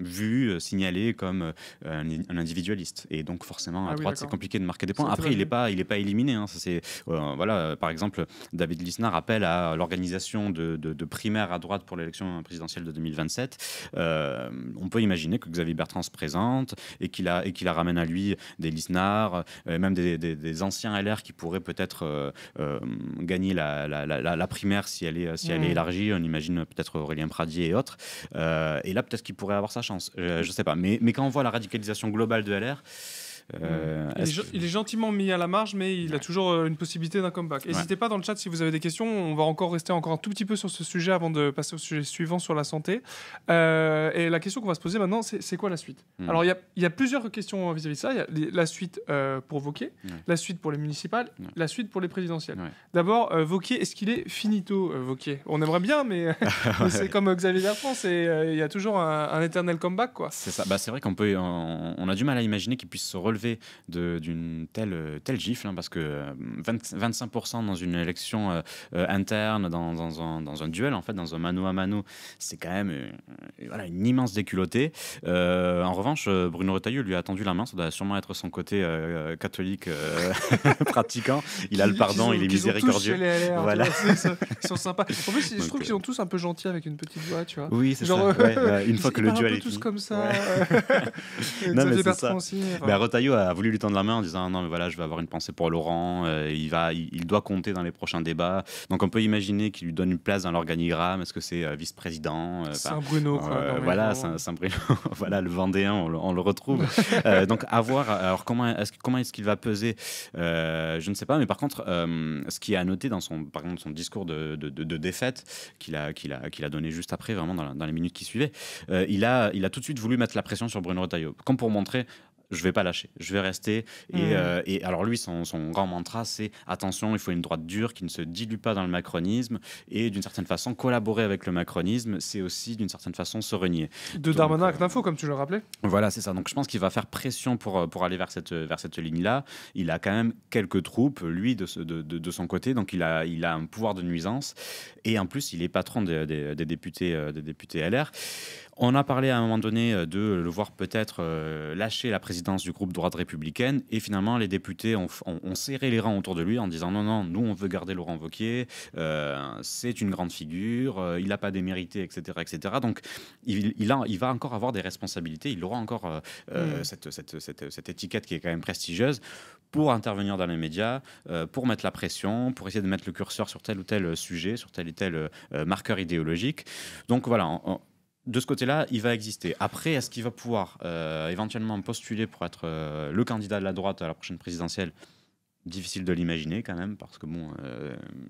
vu, signalé comme un individualiste. Et donc, forcément, à droite, c'est compliqué de marquer des points. Après, il n'est pas éliminé. Hein. Ça, c'est, voilà, par exemple, David Lisnard appelle à l'organisation de primaires à droite pour l'élection présidentielle de 2027. On peut imaginer que Xavier Bertrand se présente et qu'il la ramène à lui des Lisnard, même des anciens LR qui pourraient peut-être gagner la primaire si elle est élargie. On imagine peut-être Aurélien Pradier et autres. Et là, peut-être qu'il pourrait avoir sa chance. Je ne sais pas. Mais quand on voit la radicalisation globale de LR, il est gentiment mis à la marge, mais il a toujours une possibilité d'un comeback. N'hésitez pas dans le chat si vous avez des questions. On va rester encore un tout petit peu sur ce sujet avant de passer au sujet suivant sur la santé. Et la question qu'on va se poser maintenant, c'est quoi la suite? Alors, il y a plusieurs questions vis-à-vis de ça. Il y a la suite pour Wauquiez, la suite pour les municipales, la suite pour les présidentielles. D'abord, Wauquiez, est-ce qu'il est finito, Wauquiez? On aimerait bien, mais c'est comme Xavier Bertrand, il y a toujours un éternel comeback, quoi. C'est ça. C'est vrai on a du mal à imaginer qu'il puisse se relever d'une telle gifle, hein, parce que 25% dans une élection interne, dans un duel, en fait, dans un mano à mano, c'est quand même une immense déculottée. En revanche, Bruno Retailleau lui a tendu la main. Ça doit sûrement être son côté catholique pratiquant. Il a le pardon, il est miséricordieux. Voilà. Ils sont sympas. En plus, je trouve qu'ils sont tous un peu gentils avec une petite voix, tu vois. Oui, c'est genre, ça. Une fois que le duel est fini. Tous comme ça. Non, mais c'est ça. Retailleau a voulu lui tendre la main en disant non mais voilà, je vais avoir une pensée pour Laurent, il doit compter dans les prochains débats, donc on peut imaginer qu'il lui donne une place dans l'organigramme. Est-ce que c'est vice-président, Saint-Bruno voilà, Saint-Bruno voilà, le Vendéen, on le retrouve. Donc à voir. Alors comment est-ce qu'il va peser, je ne sais pas, mais par contre ce qui est à noter dans son discours de défaite qu'il a donné juste après, vraiment dans les minutes qui suivaient, il a tout de suite voulu mettre la pression sur Bruno Retailleau, comme pour montrer je vais pas lâcher, je vais rester. Et alors lui, son grand mantra, c'est attention, il faut une droite dure qui ne se dilue pas dans le macronisme, et d'une certaine façon, collaborer avec le macronisme, c'est aussi d'une certaine façon se renier. Darmanin avec l'info, comme tu le rappelais. Voilà, c'est ça. Donc je pense qu'il va faire pression pour aller vers cette ligne-là. Il a quand même quelques troupes, lui, de son côté, donc il a un pouvoir de nuisance, et en plus, il est patron des députés LR. On a parlé à un moment donné de le voir peut-être lâcher la présidence du groupe droite républicaine, et finalement les députés ont serré les rangs autour de lui en disant non, nous on veut garder Laurent Wauquiez, c'est une grande figure, il n'a pas démérité, etc. Donc il va encore avoir des responsabilités, il aura encore cette étiquette qui est quand même prestigieuse pour intervenir dans les médias, pour mettre la pression, pour essayer de mettre le curseur sur tel ou tel sujet, sur tel et tel marqueur idéologique. Donc voilà, de ce côté-là, il va exister. Après, est-ce qu'il va pouvoir éventuellement postuler pour être le candidat de la droite à la prochaine présidentielle? Difficile de l'imaginer quand même, parce que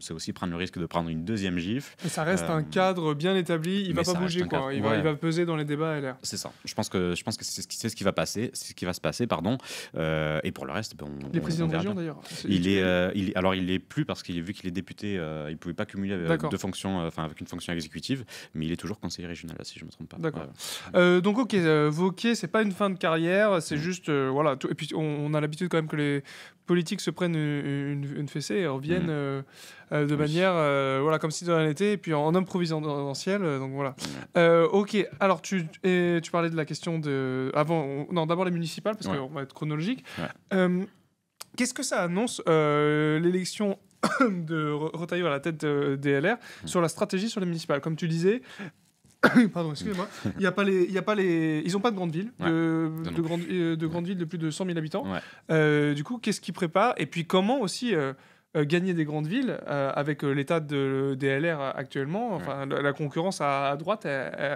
c'est aussi prendre le risque de prendre une deuxième gifle. Mais ça reste un cadre bien établi, il va pas bouger, quoi. Il va peser dans les débats LR. C'est ça. Je pense que c'est ce qui va passer, c'est ce qui va se passer, pardon. Et pour le reste, les présidents de région d'ailleurs. Il est plus, parce qu'il vu qu'il est député, il pouvait pas cumuler deux fonctions, avec une fonction exécutive, mais il est toujours conseiller régional, si je me trompe pas. D'accord. Donc ok, Wauquiez, c'est pas une fin de carrière, c'est juste voilà. Et puis on a l'habitude quand même que les politiques se prennent une fessée et reviennent de manière comme si de rien n'était, et puis en homme providentiel, donc voilà. Ok, alors tu parlais de la question d'abord les municipales, parce qu'on va être chronologique. Qu'est-ce que ça annonce l'élection de Retailleau à la tête des LR sur la stratégie sur les municipales? Comme tu disais, Pardon, excusez-moi. Il y a pas les, ils n'ont pas de grande ville, de grande ville de plus de 100 000 habitants. Ouais. Du coup, qu'est-ce qu'ils préparent? Et puis comment aussi gagner des grandes villes avec l'état des LR actuellement. Enfin, la concurrence à droite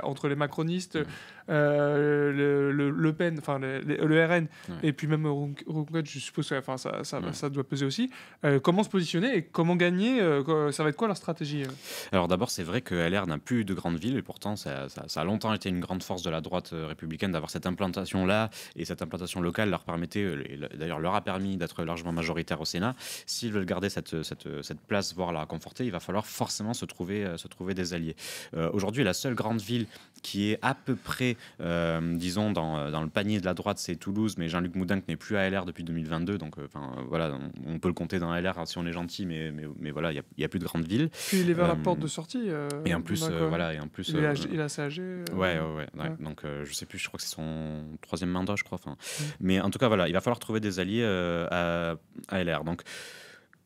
entre les macronistes, le Pen, enfin le RN, et puis même Ronquette, je suppose que ça doit peser aussi. Comment se positionner et comment gagner ça va être quoi leur stratégie Alors d'abord, c'est vrai que LR n'a plus de grandes villes et pourtant ça a longtemps été une grande force de la droite républicaine d'avoir cette implantation-là, et cette implantation locale leur permettait, d'ailleurs leur a permis d'être largement majoritaire au Sénat. S'ils veulent garder cette place, voire la conforter, il va falloir forcément se trouver des alliés. Aujourd'hui, la seule grande ville qui est à peu près, disons, dans le panier de la droite, c'est Toulouse, mais Jean-Luc Moudenc n'est plus à LR depuis 2022, donc voilà, on peut le compter dans LR si on est gentil, mais voilà, il n'y a plus de grande ville. Puis il est vers la porte de sortie. Et en plus, voilà, et en plus, il est assez âgé. Ouais. Donc je sais plus, je crois que c'est son 3e mandat, je crois. Mais en tout cas, voilà, il va falloir trouver des alliés à LR. Donc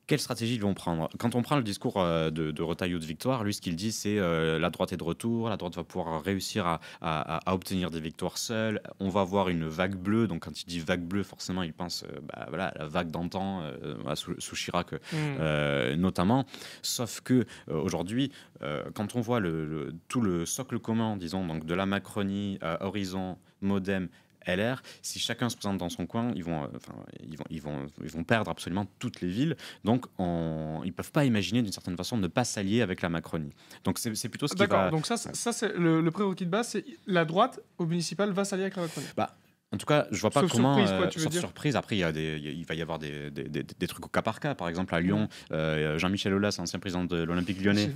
quelle stratégie ils vont prendre? Quand on prend le discours de Retailleau de Victoire, lui, ce qu'il dit, c'est la droite est de retour, la droite va pouvoir réussir à obtenir des victoires seule, on va avoir une vague bleue. Donc quand il dit vague bleue, forcément, il pense voilà, à la vague d'antan, sous Chirac notamment. Sauf que aujourd'hui, quand on voit tout le socle commun, disons, donc de la Macronie, Horizon, Modem, LR, si chacun se présente dans son coin, ils vont perdre absolument toutes les villes. Donc, ils ne peuvent pas imaginer d'une certaine façon ne pas s'allier avec la Macronie. Donc, c'est plutôt ce qui va... D'accord, donc ça c'est le prérequis de base, c'est la droite au municipal va s'allier avec la Macronie. En tout cas, je vois pas sauf comment. Surprise, quoi, tu veux dire. Surprise. Après, il va y avoir des trucs au cas par cas. Par exemple, à Lyon, Jean-Michel Aulas, ancien président de l'Olympique Lyonnais,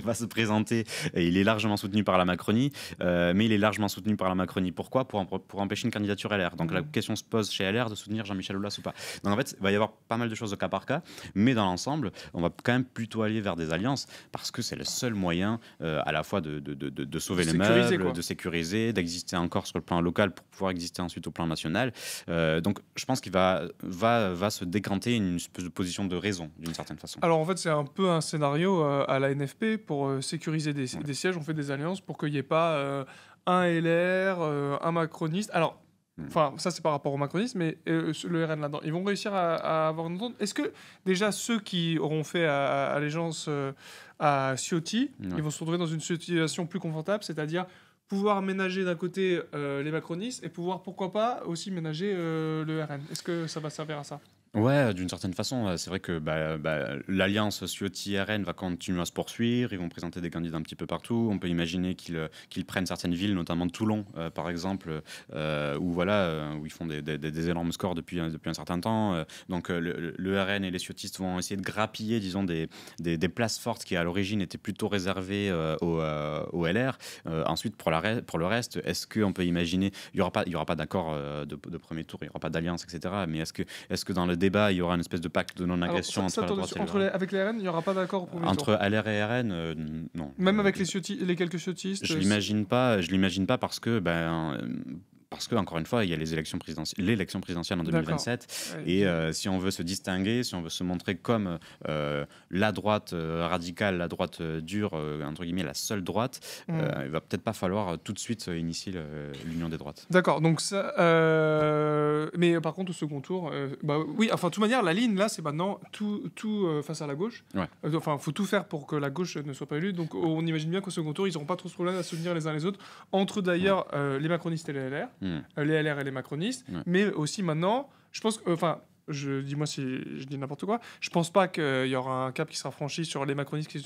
va se présenter. Et il est largement soutenu par la Macronie, mais il est largement soutenu par la Macronie. Pourquoi? Pour empêcher une candidature LR. Donc la question se pose chez LR de soutenir Jean-Michel Aulas ou pas. Donc en fait, il va y avoir pas mal de choses au cas par cas, mais dans l'ensemble, on va quand même plutôt aller vers des alliances parce que c'est le seul moyen, à la fois de sauver les meubles, de sécuriser, d'exister encore sur le plan local pour pouvoir exister ensuite au plan national. Donc je pense qu'il va se décanter une espèce de position de raison d'une certaine façon. Alors en fait c'est un peu un scénario à la NFP pour sécuriser des sièges. On fait des alliances pour qu'il n'y ait pas un LR, un macroniste. Alors enfin, ça c'est par rapport au macronisme, mais le RN là-dedans, ils vont réussir à avoir une entente. Est-ce que déjà ceux qui auront fait allégeance à Ciotti, ils vont se retrouver dans une situation plus confortable, c'est-à-dire pouvoir ménager d'un côté les macronistes et pouvoir, pourquoi pas, aussi ménager le RN? Est-ce que ça va servir à ça? Ouais, d'une certaine façon, c'est vrai que l'alliance Ciotti-RN va continuer à se poursuivre. Ils vont présenter des candidats un petit peu partout. On peut imaginer qu'ils prennent certaines villes, notamment Toulon, par exemple, où ils font des énormes scores depuis un certain temps. Donc le RN et les Ciottistes vont essayer de grappiller, disons, des places fortes qui à l'origine étaient plutôt réservées au LR. Ensuite, pour le reste, est-ce qu'on peut imaginer, il y aura pas d'accord de premier tour, il n'y aura pas d'alliance, etc. Mais est-ce que dans le débat, il y aura une espèce de pacte de non-agression entre la droite et le RN. Avec les RN, il n'y aura pas d'accord au premier tour. Entre LR et RN, non. Même avec les quelques ciotistes. Je l'imagine pas parce que encore une fois, il y a l'élection présidentielle en 2027. Et si on veut se distinguer, si on veut se montrer comme la droite radicale, la droite dure, entre guillemets, la seule droite, il va peut-être pas falloir tout de suite initier l'union des droites. D'accord, donc ça. Mais par contre, au second tour, oui, enfin, de toute manière, la ligne là, c'est maintenant tout face à la gauche. Ouais. Enfin, il faut tout faire pour que la gauche ne soit pas élue. Donc, on imagine bien qu'au second tour, ils n'auront pas trop de problème à soutenir les uns les autres. Entre d'ailleurs les macronistes et les LR. Les LR et les macronistes, mais aussi maintenant, je pense que, dis-moi si je dis n'importe quoi, je pense pas qu'il y aura un cap qui sera franchi sur les macronistes qui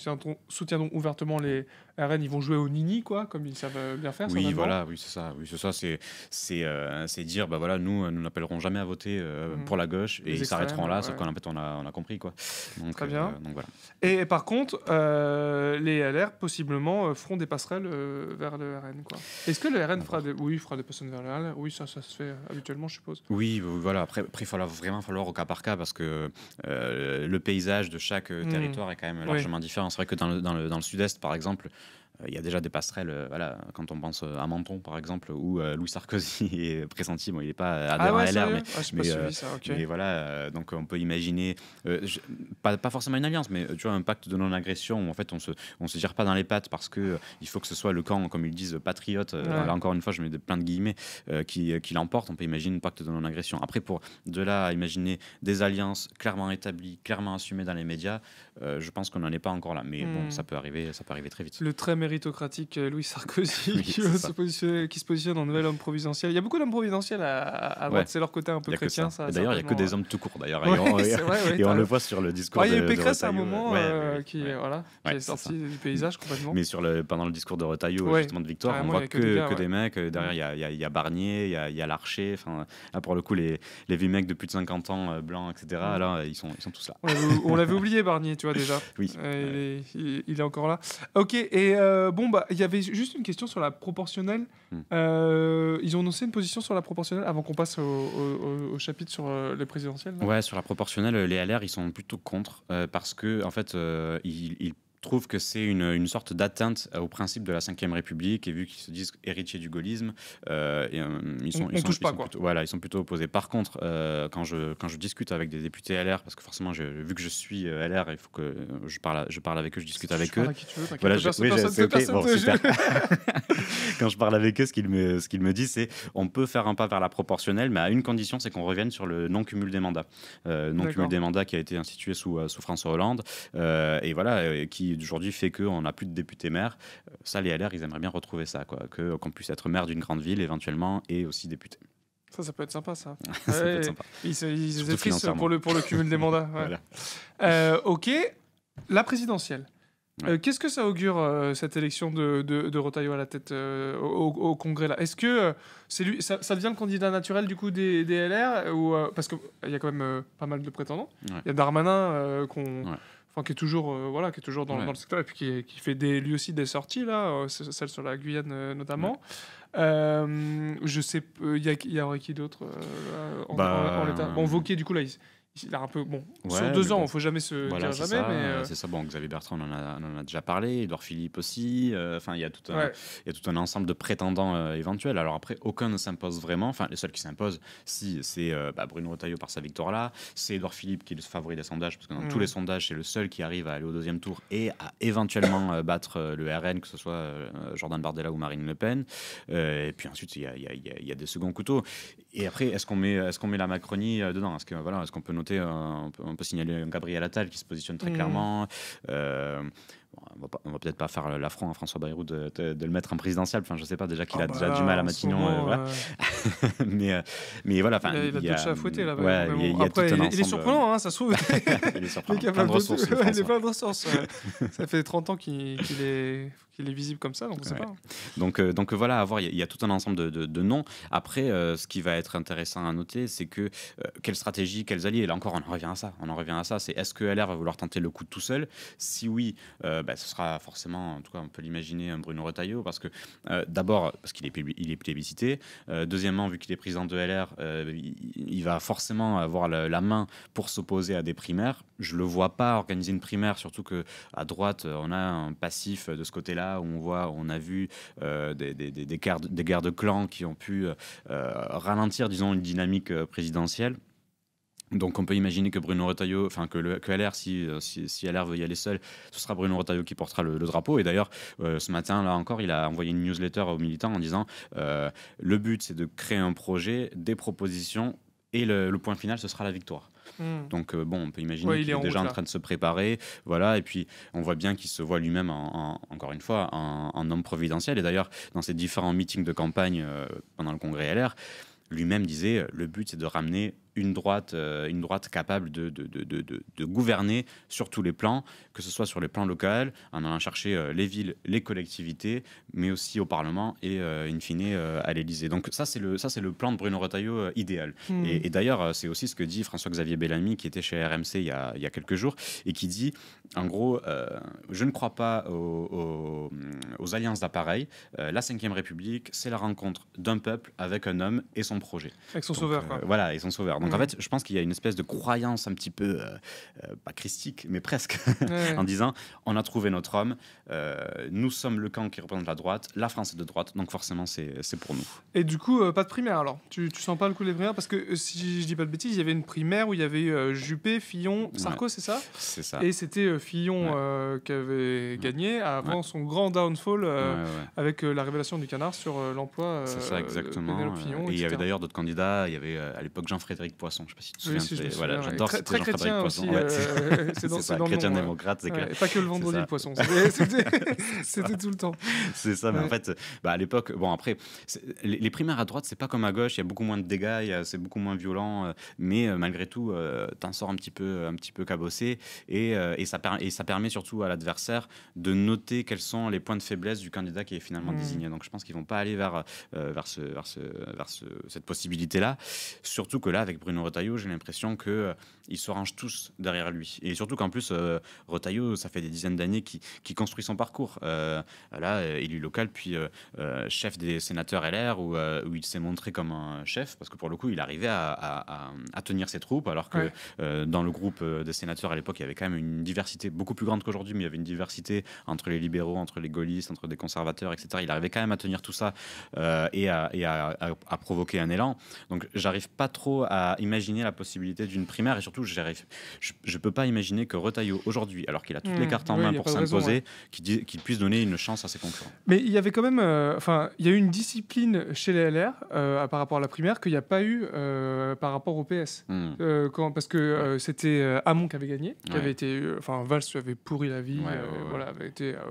soutiendront ouvertement les RN. Ils vont jouer au nini, quoi, comme ils savent bien faire. Oui, voilà, c'est ça. C'est dire, nous n'appellerons jamais à voter pour la gauche, et ils s'arrêteront là, sauf qu'en fait, on a compris, quoi. Donc, très bien. Donc voilà. Et par contre, les LR possiblement feront des passerelles vers le RN, quoi. Est-ce que le RN fera des passerelles vers le RN? Oui, ça se fait habituellement, je suppose. Oui, voilà. Après, il va vraiment falloir au cas par cas parce que le paysage de chaque territoire est quand même largement différent. C'est vrai que dans le sud-est, par exemple, il y a déjà des passerelles, voilà, quand on pense à Menton, par exemple, où Louis Sarkozy est pressenti. Bon, il n'est pas adhérent à LR, mais voilà, donc on peut imaginer, pas forcément une alliance, mais tu vois, un pacte de non-agression où en fait on se tire pas dans les pattes parce que il faut que ce soit le camp, comme ils disent, patriote. Là encore une fois, je mets plein de guillemets, qui l'emporte. On peut imaginer un pacte de non-agression. Après, pour de là à imaginer des alliances clairement établies, clairement assumées dans les médias, je pense qu'on n'en est pas encore là. Mais bon, ça peut arriver très vite. Le très méritocratique Louis Sarkozy qui se positionne en nouvel homme providentiel. Il y a beaucoup d'hommes providentiels à droite, c'est leur côté un peu chrétien. Ça, d'ailleurs, il n'y a que des hommes tout court. D'ailleurs, et on le voit sur le discours. Il y a eu Pécresse à un moment qui est sorti du paysage complètement. Mais pendant le discours de Retailleau, justement de Victoire, on voit que des mecs. Derrière, il y a Barnier, il y a Larcher. Enfin, là, pour le coup, les vieux mecs de plus de 50 ans, blancs, etc. Là, ils sont tous là. On l'avait oublié, Barnier, tu vois déjà. Oui. Il est encore là. Ok. Et il y avait juste une question sur la proportionnelle. Ils ont annoncé une position sur la proportionnelle avant qu'on passe au chapitre sur les présidentielles. Ouais, sur la proportionnelle, les LR, ils sont plutôt contre parce que en fait, ils trouvent que c'est une sorte d'atteinte au principe de la Ve République, et vu qu'ils se disent héritiers du gaullisme, ils sont plutôt opposés. Par contre, quand je discute avec des députés LR, parce que forcément, vu que je suis LR, il faut que je parle avec eux, je discute avec eux. Voilà, quand je parle avec eux, ce qu'ils me disent, c'est on peut faire un pas vers la proportionnelle, mais à une condition, c'est qu'on revienne sur le non-cumul des mandats. Non-cumul des mandats qui a été institué sous François Hollande, et voilà, qui aujourd'hui fait qu'on n'a plus de députés maires. Ça, les LR, ils aimeraient bien retrouver ça, qu'on puisse être maire d'une grande ville éventuellement et aussi député. Ça peut être sympa, ça. Ça peut être sympa. Ils étaient tristes pour le cumul des mandats. Ouais. Voilà. Ok, la présidentielle. Qu'est-ce que ça augure, cette élection de Retailleau à la tête au Congrès là? Est-ce que c'est lui, ça devient le candidat naturel du coup des LR ou, parce qu'il y a quand même pas mal de prétendants. Il y a Darmanin qui est toujours dans le secteur, et puis qui fait lui aussi des sorties là, celle sur la Guyane notamment. Je sais, il y aurait qui d'autre en l'état. Bon, Wauquiez du coup là. Il a un peu sur 2 ans, il ne faut jamais se dire jamais. Mais c'est ça. Bon, Xavier Bertrand, on en a déjà parlé. Édouard Philippe aussi. Enfin, il y a tout un ensemble de prétendants éventuels. Alors après, aucun ne s'impose vraiment. Enfin, les seuls qui s'imposent, c'est Bruno Retailleau par sa victoire là. C'est Édouard Philippe qui est le favori des sondages, parce que dans tous les sondages, c'est le seul qui arrive à aller au 2e tour et à éventuellement battre le RN, que ce soit Jordan Bardella ou Marine Le Pen. Et puis ensuite, il y a des seconds couteaux. Et après, est-ce qu'on met la Macronie dedans? Est-ce qu'on peut noter, on peut signaler un Gabriel Attal qui se positionne très clairement. On va peut-être pas faire l'affront à François Bayrou de le mettre en présidentiel. Enfin, je sais pas, déjà qu'il a déjà du mal à Matignon. Mais voilà. Il a d'autres chats à fouetter là. Après, il est surprenant, ça se trouve. Il est surprenant. Il est plein de ressources. Il est plein de ressources. Ça fait 30 ans qu'il est visible comme ça, donc on sait pas. Donc voilà, à voir, il y a tout un ensemble de noms. Après, ce qui va être intéressant à noter, c'est que quelle stratégie, quels alliés. Et là encore, on en revient à ça. C'est est-ce que LR va vouloir tenter le coup tout seul? Si oui, ce sera forcément, en tout cas, on peut l'imaginer, un Bruno Retailleau, parce que d'abord, parce qu'il est plébiscité. Deuxièmement, vu qu'il est président de LR, il va forcément avoir la main pour s'opposer à des primaires. Je le vois pas organiser une primaire, surtout que à droite, on a un passif de ce côté-là où on a vu des guerres de clans qui ont pu ralentir, disons, une dynamique présidentielle. Donc on peut imaginer que Bruno Retailleau, que LR, si LR veut y aller seul, ce sera Bruno Retailleau qui portera le drapeau. Et d'ailleurs, ce matin, là encore, il a envoyé une newsletter aux militants en disant le but, c'est de créer un projet, des propositions, et le point final, ce sera la victoire. Donc on peut imaginer qu'il est déjà en train de se préparer, voilà. Et puis on voit bien qu'il se voit lui-même encore une fois en homme providentiel. Et d'ailleurs, dans ces différents meetings de campagne pendant le congrès LR, lui-même disait le but, c'est de ramener une droite capable de gouverner sur tous les plans, que ce soit sur les plans local, en allant chercher les villes, les collectivités, mais aussi au Parlement et in fine à l'Élysée. Donc ça c'est le plan de Bruno Retailleau idéal. Et d'ailleurs, c'est aussi ce que dit François-Xavier Bellamy, qui était chez RMC il y a quelques jours, et qui dit, en gros, je ne crois pas aux alliances d'appareil. La Ve République, c'est la rencontre d'un peuple avec un homme et son projet. Avec son sauveur, quoi. Voilà, et son sauveur. Donc en fait, je pense qu'il y a une espèce de croyance un petit peu, pas christique, mais presque, en disant on a trouvé notre homme, nous sommes le camp qui représente la droite, la France est de droite, donc forcément c'est pour nous. Et du coup, pas de primaire alors. Tu sens pas le coup des primaires parce que si je dis pas de bêtises, il y avait une primaire où il y avait Juppé, Fillon, Sarko, c'est ça ? C'est ça. Et c'était Fillon qui avait gagné avant son grand downfall avec la révélation du canard sur l'emploi. C'est ça, exactement. Fillon, et il y avait d'ailleurs d'autres candidats. Il y avait à l'époque Jean-Frédéric Poisson. Je ne sais pas si tu te souviens. Si, je voilà, j'adore très, très Jean-Frédéric chrétien Poisson. Aussi. C'est ça, chrétien-démocrate. C'est clair. Pas que le vendredi le poisson. C'était tout le temps. C'est ça, mais en fait, à l'époque, bon après, les primaires à droite, c'est pas comme à gauche. Il y a beaucoup moins de dégâts, c'est beaucoup moins violent, mais malgré tout, t'en sors un petit peu cabossé, et ça permet surtout à l'adversaire de noter quels sont les points de faiblesse du candidat qui est finalement désigné. Donc je pense qu'ils vont pas aller vers cette possibilité-là. Surtout que là, avec Bruno Retailleau, j'ai l'impression que ils se rangent tous derrière lui. Et surtout qu'en plus, Retailleau, ça fait des dizaines d'années qu'il construit son parcours. Là, élu local, puis chef des sénateurs LR, où il s'est montré comme un chef, parce que pour le coup, il arrivait à tenir ses troupes, alors que dans le groupe des sénateurs à l'époque, il y avait quand même une diversité beaucoup plus grande qu'aujourd'hui, mais il y avait une diversité entre les libéraux, entre les gaullistes, entre des conservateurs, etc. Il arrivait quand même à tenir tout ça et à provoquer un élan. Donc, j'arrive pas trop à imaginer la possibilité d'une primaire, et surtout, je peux pas imaginer que Retailleau, aujourd'hui, alors qu'il a toutes les cartes en main pour s'imposer, qu'il puisse donner une chance à ses concurrents. Mais il y avait quand même, il y a eu une discipline chez les LR par rapport à la primaire qu'il n'y a pas eu par rapport au PS. Parce que c'était Hamon qui avait gagné, qui avait été, Valls avait pourri la vie,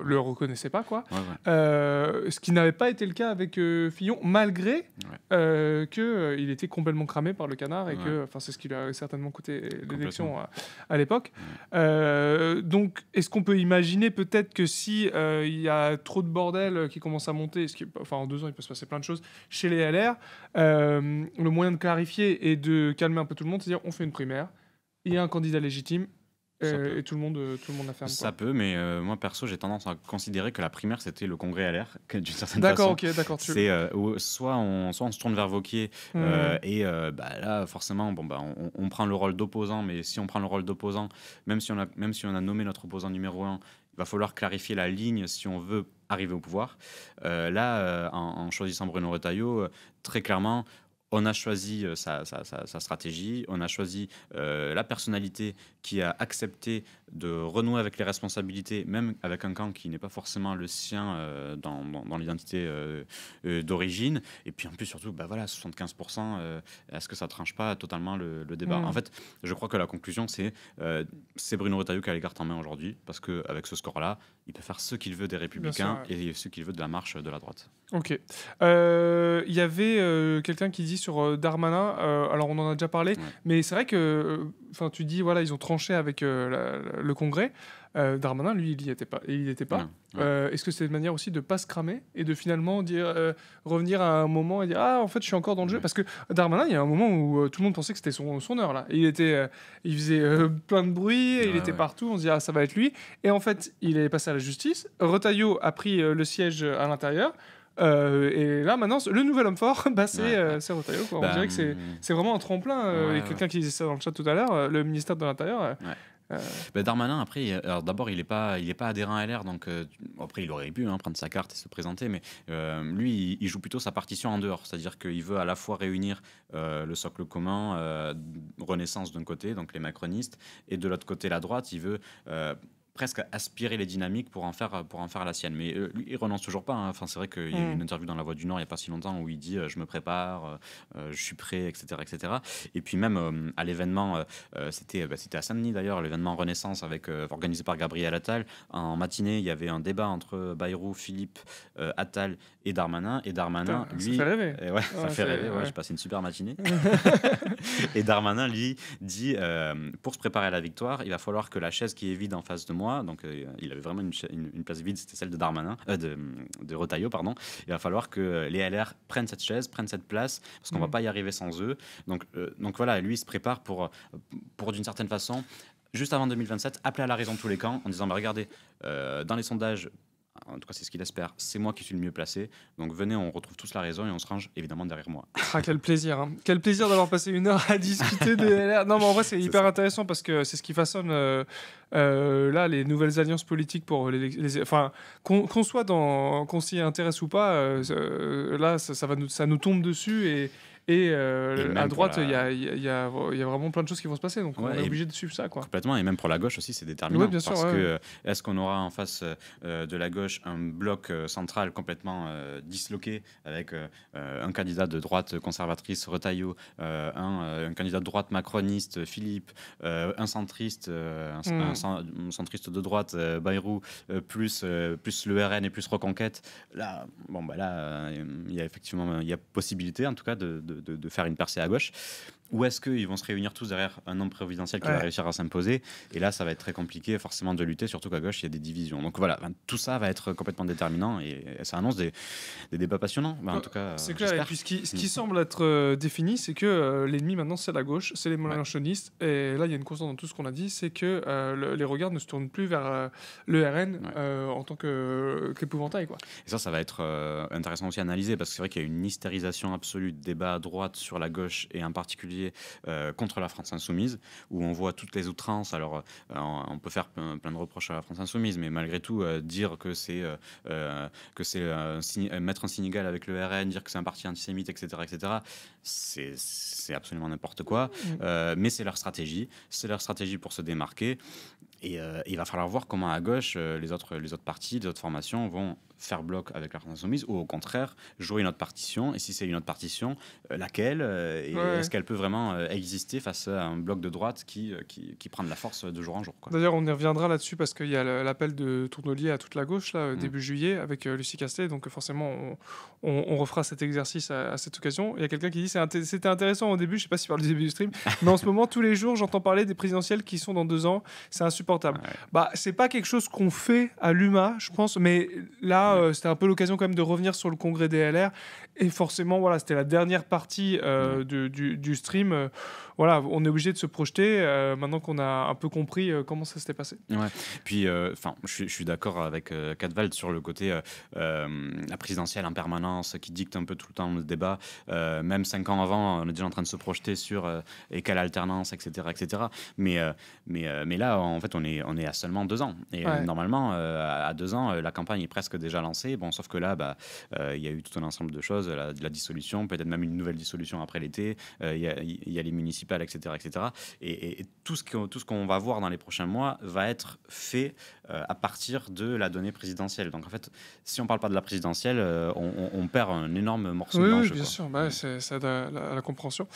le reconnaissait pas quoi. Ce qui n'avait pas été le cas avec Fillon, malgré qu'il était complètement cramé par le canard et que, c'est ce qui lui a certainement coûté l'élection à l'époque. Donc, est-ce qu'on peut imaginer peut-être que si il y a trop de bordel qui commence à monter, en 2 ans il peut se passer plein de choses chez les LR, le moyen de clarifier et de calmer un peu tout le monde, c'est-à-dire on fait une primaire, il y a un candidat légitime, et tout le monde la ferme. Ça peut, mais moi perso, j'ai tendance à considérer que la primaire c'était le congrès LR, d'une certaine façon. D'accord. C'est soit on se tourne vers Wauquiez et là forcément, on prend le rôle d'opposant, mais si on prend le rôle d'opposant, même si on a nommé notre opposant numéro 1, il va falloir clarifier la ligne si on veut arriver au pouvoir. En choisissant Bruno Retailleau, très clairement, on a choisi sa stratégie, on a choisi la personnalité qui a accepté de renouer avec les responsabilités, même avec un camp qui n'est pas forcément le sien dans l'identité d'origine. Et puis en plus, surtout, 75%, est-ce que ça ne tranche pas totalement le débat ? En fait, je crois que la conclusion, c'est Bruno Retailleau qui a les cartes en main aujourd'hui, parce qu'avec ce score-là, il peut faire ce qu'il veut des Républicains et ce qu'il veut de la marche de la droite. Ok. Il y avait quelqu'un qui dit sur Darmanin, alors on en a déjà parlé, mais c'est vrai que tu dis, ils ont tranché avec le Congrès. Darmanin, lui, il n'y était pas. Est-ce que c'est une manière aussi de ne pas se cramer et de finalement revenir à un moment et dire en fait, je suis encore dans le jeu ? Parce que Darmanin, il y a un moment où tout le monde pensait que c'était son heure. Là. Il faisait plein de bruit, il était partout, on se dit ça va être lui. Et en fait, il est passé à la justice. Retailleau a pris le siège à l'intérieur. Et là maintenant le nouvel homme fort c'est Retailleau quoi. On dirait que c'est vraiment un tremplin. Il y a quelqu'un qui disait ça dans le chat tout à l'heure, le ministère de l'Intérieur. Darmanin, après, alors d'abord, il est pas adhérent à LR, donc après, il aurait pu prendre sa carte et se présenter, mais lui, il joue plutôt sa partition en dehors, c'est-à-dire qu'il veut à la fois réunir le socle commun, Renaissance d'un côté, donc les macronistes, et de l'autre côté, la droite, il veut presque aspirer les dynamiques pour en faire la sienne. Mais lui, il renonce toujours pas. C'est vrai qu'il y a eu une interview dans La Voix du Nord il n'y a pas si longtemps où il dit je me prépare, je suis prêt, etc. etc. Et puis même à l'événement, c'était à Saint-Denis d'ailleurs, l'événement Renaissance organisé par Gabriel Attal. En matinée, il y avait un débat entre Bayrou, Philippe, Attal et Darmanin. Et Darmanin, lui... Ça fait rêver. Ça fait rêver, j'ai passé une super matinée. Et Darmanin, lui, dit pour se préparer à la victoire, il va falloir que la chaise qui est vide en face de moi, donc il avait vraiment une place vide, c'était celle de Darmanin, de Retailleau, pardon. Il va falloir que les LR prennent cette chaise, prennent cette place, parce qu'on va pas y arriver sans eux. Donc voilà, lui il se prépare pour d'une certaine façon, juste avant 2027, appeler à la raison tous les camps en disant regardez, dans les sondages, en tout cas c'est ce qu'il espère, c'est moi qui suis le mieux placé. Donc venez, on retrouve tous la raison et on se range évidemment derrière moi. Ah, quel plaisir, hein. Quel plaisir d'avoir passé 1 heure à discuter des LR. Non, mais en vrai, c'est hyper intéressant parce que c'est ce qui façonne là les nouvelles alliances politiques pour enfin, qu'on soit qu'on s'y intéresse ou pas, là, ça nous tombe dessus et même à pour droite, il la- y a vraiment plein de choses qui vont se passer, donc on Ouais, est et obligé de suivre ça, quoi. complètement, et même pour la gauche aussi, c'est déterminant. Ouais, bien sûr, parce ouais, que ouais. est-ce qu'on aura en face de la gauche un bloc central complètement disloqué avec un candidat de droite conservatrice, Retailleau, un candidat de droite macroniste, Philippe, un centriste, un centriste de droite, Bayrou, plus le RN et plus Reconquête. Là, bon, bah là, il y a effectivement possibilité, en tout cas, de faire une percée à gauche. Ou est-ce qu'ils vont se réunir tous derrière un homme présidentiel qui va réussir à s'imposer? Et là, ça va être très compliqué forcément de lutter, surtout qu'à gauche, il y a des divisions. Donc voilà, tout ça va être complètement déterminant et ça annonce des débats passionnants. En tout cas, c'est clair. Et j'espère. puis ce qui semble être défini, c'est que l'ennemi maintenant, c'est la gauche, c'est les mélanchonistes. Et là, il y a une constante dans tout ce qu'on a dit, c'est que les regards ne se tournent plus vers le RN en tant qu'épouvantail, quoi. Et ça va être intéressant aussi à analyser, parce que c'est vrai qu'il y a une hystérisation absolue de débat à droite sur la gauche et en particulier contre la France insoumise, où on voit toutes les outrances. Alors, on peut faire plein de reproches à la France insoumise, mais malgré tout, dire que c'est mettre un signe égal avec le RN, dire que c'est un parti antisémite, etc., c'est absolument n'importe quoi. Mais c'est leur stratégie pour se démarquer. Et il va falloir voir comment à gauche, les autres partis, les autres formations vont faire bloc avec la France insoumise, ou au contraire jouer une autre partition. Et si c'est une autre partition, laquelle et est-ce qu'elle peut vraiment exister face à un bloc de droite qui prend de la force de jour en jour, quoi. D'ailleurs, on y reviendra là-dessus parce qu'il y a l'appel de Tournelier à toute la gauche là, début juillet avec Lucie Castet. Donc forcément, on refera cet exercice à cette occasion. Il y a quelqu'un qui dit c'était intéressant au début, je sais pas si tu parles du début du stream, mais en ce moment, tous les jours, j'entends parler des présidentielles qui sont dans 2 ans. C'est insupportable. Ouais. Bah, c'est pas quelque chose qu'on fait à l'UMA, je pense, mais là, c'était un peu l'occasion quand même de revenir sur le congrès des LR. Et forcément, voilà, c'était la dernière partie du stream. Voilà, on est obligé de se projeter maintenant qu'on a un peu compris comment ça s'était passé. Ouais. Puis, je suis d'accord avec Cadwald sur le côté la présidentielle en permanence qui dicte un peu tout le temps le débat. Même 5 ans avant, on est déjà en train de se projeter sur et quelle alternance, etc. Mais là, en fait, on est à seulement 2 ans. Et normalement, à 2 ans, la campagne est presque déjà lancée. Bon, sauf que là, il y a eu tout un ensemble de choses, de la dissolution, peut-être même une nouvelle dissolution après l'été. Il y a les municipales, etc. Et tout ce qu'on va voir dans les prochains mois va être fait à partir de la donnée présidentielle. Donc en fait, si on parle pas de la présidentielle, on perd un énorme morceau de l'enjeu. Oui, bien sûr, c'est ça aide à la compréhension.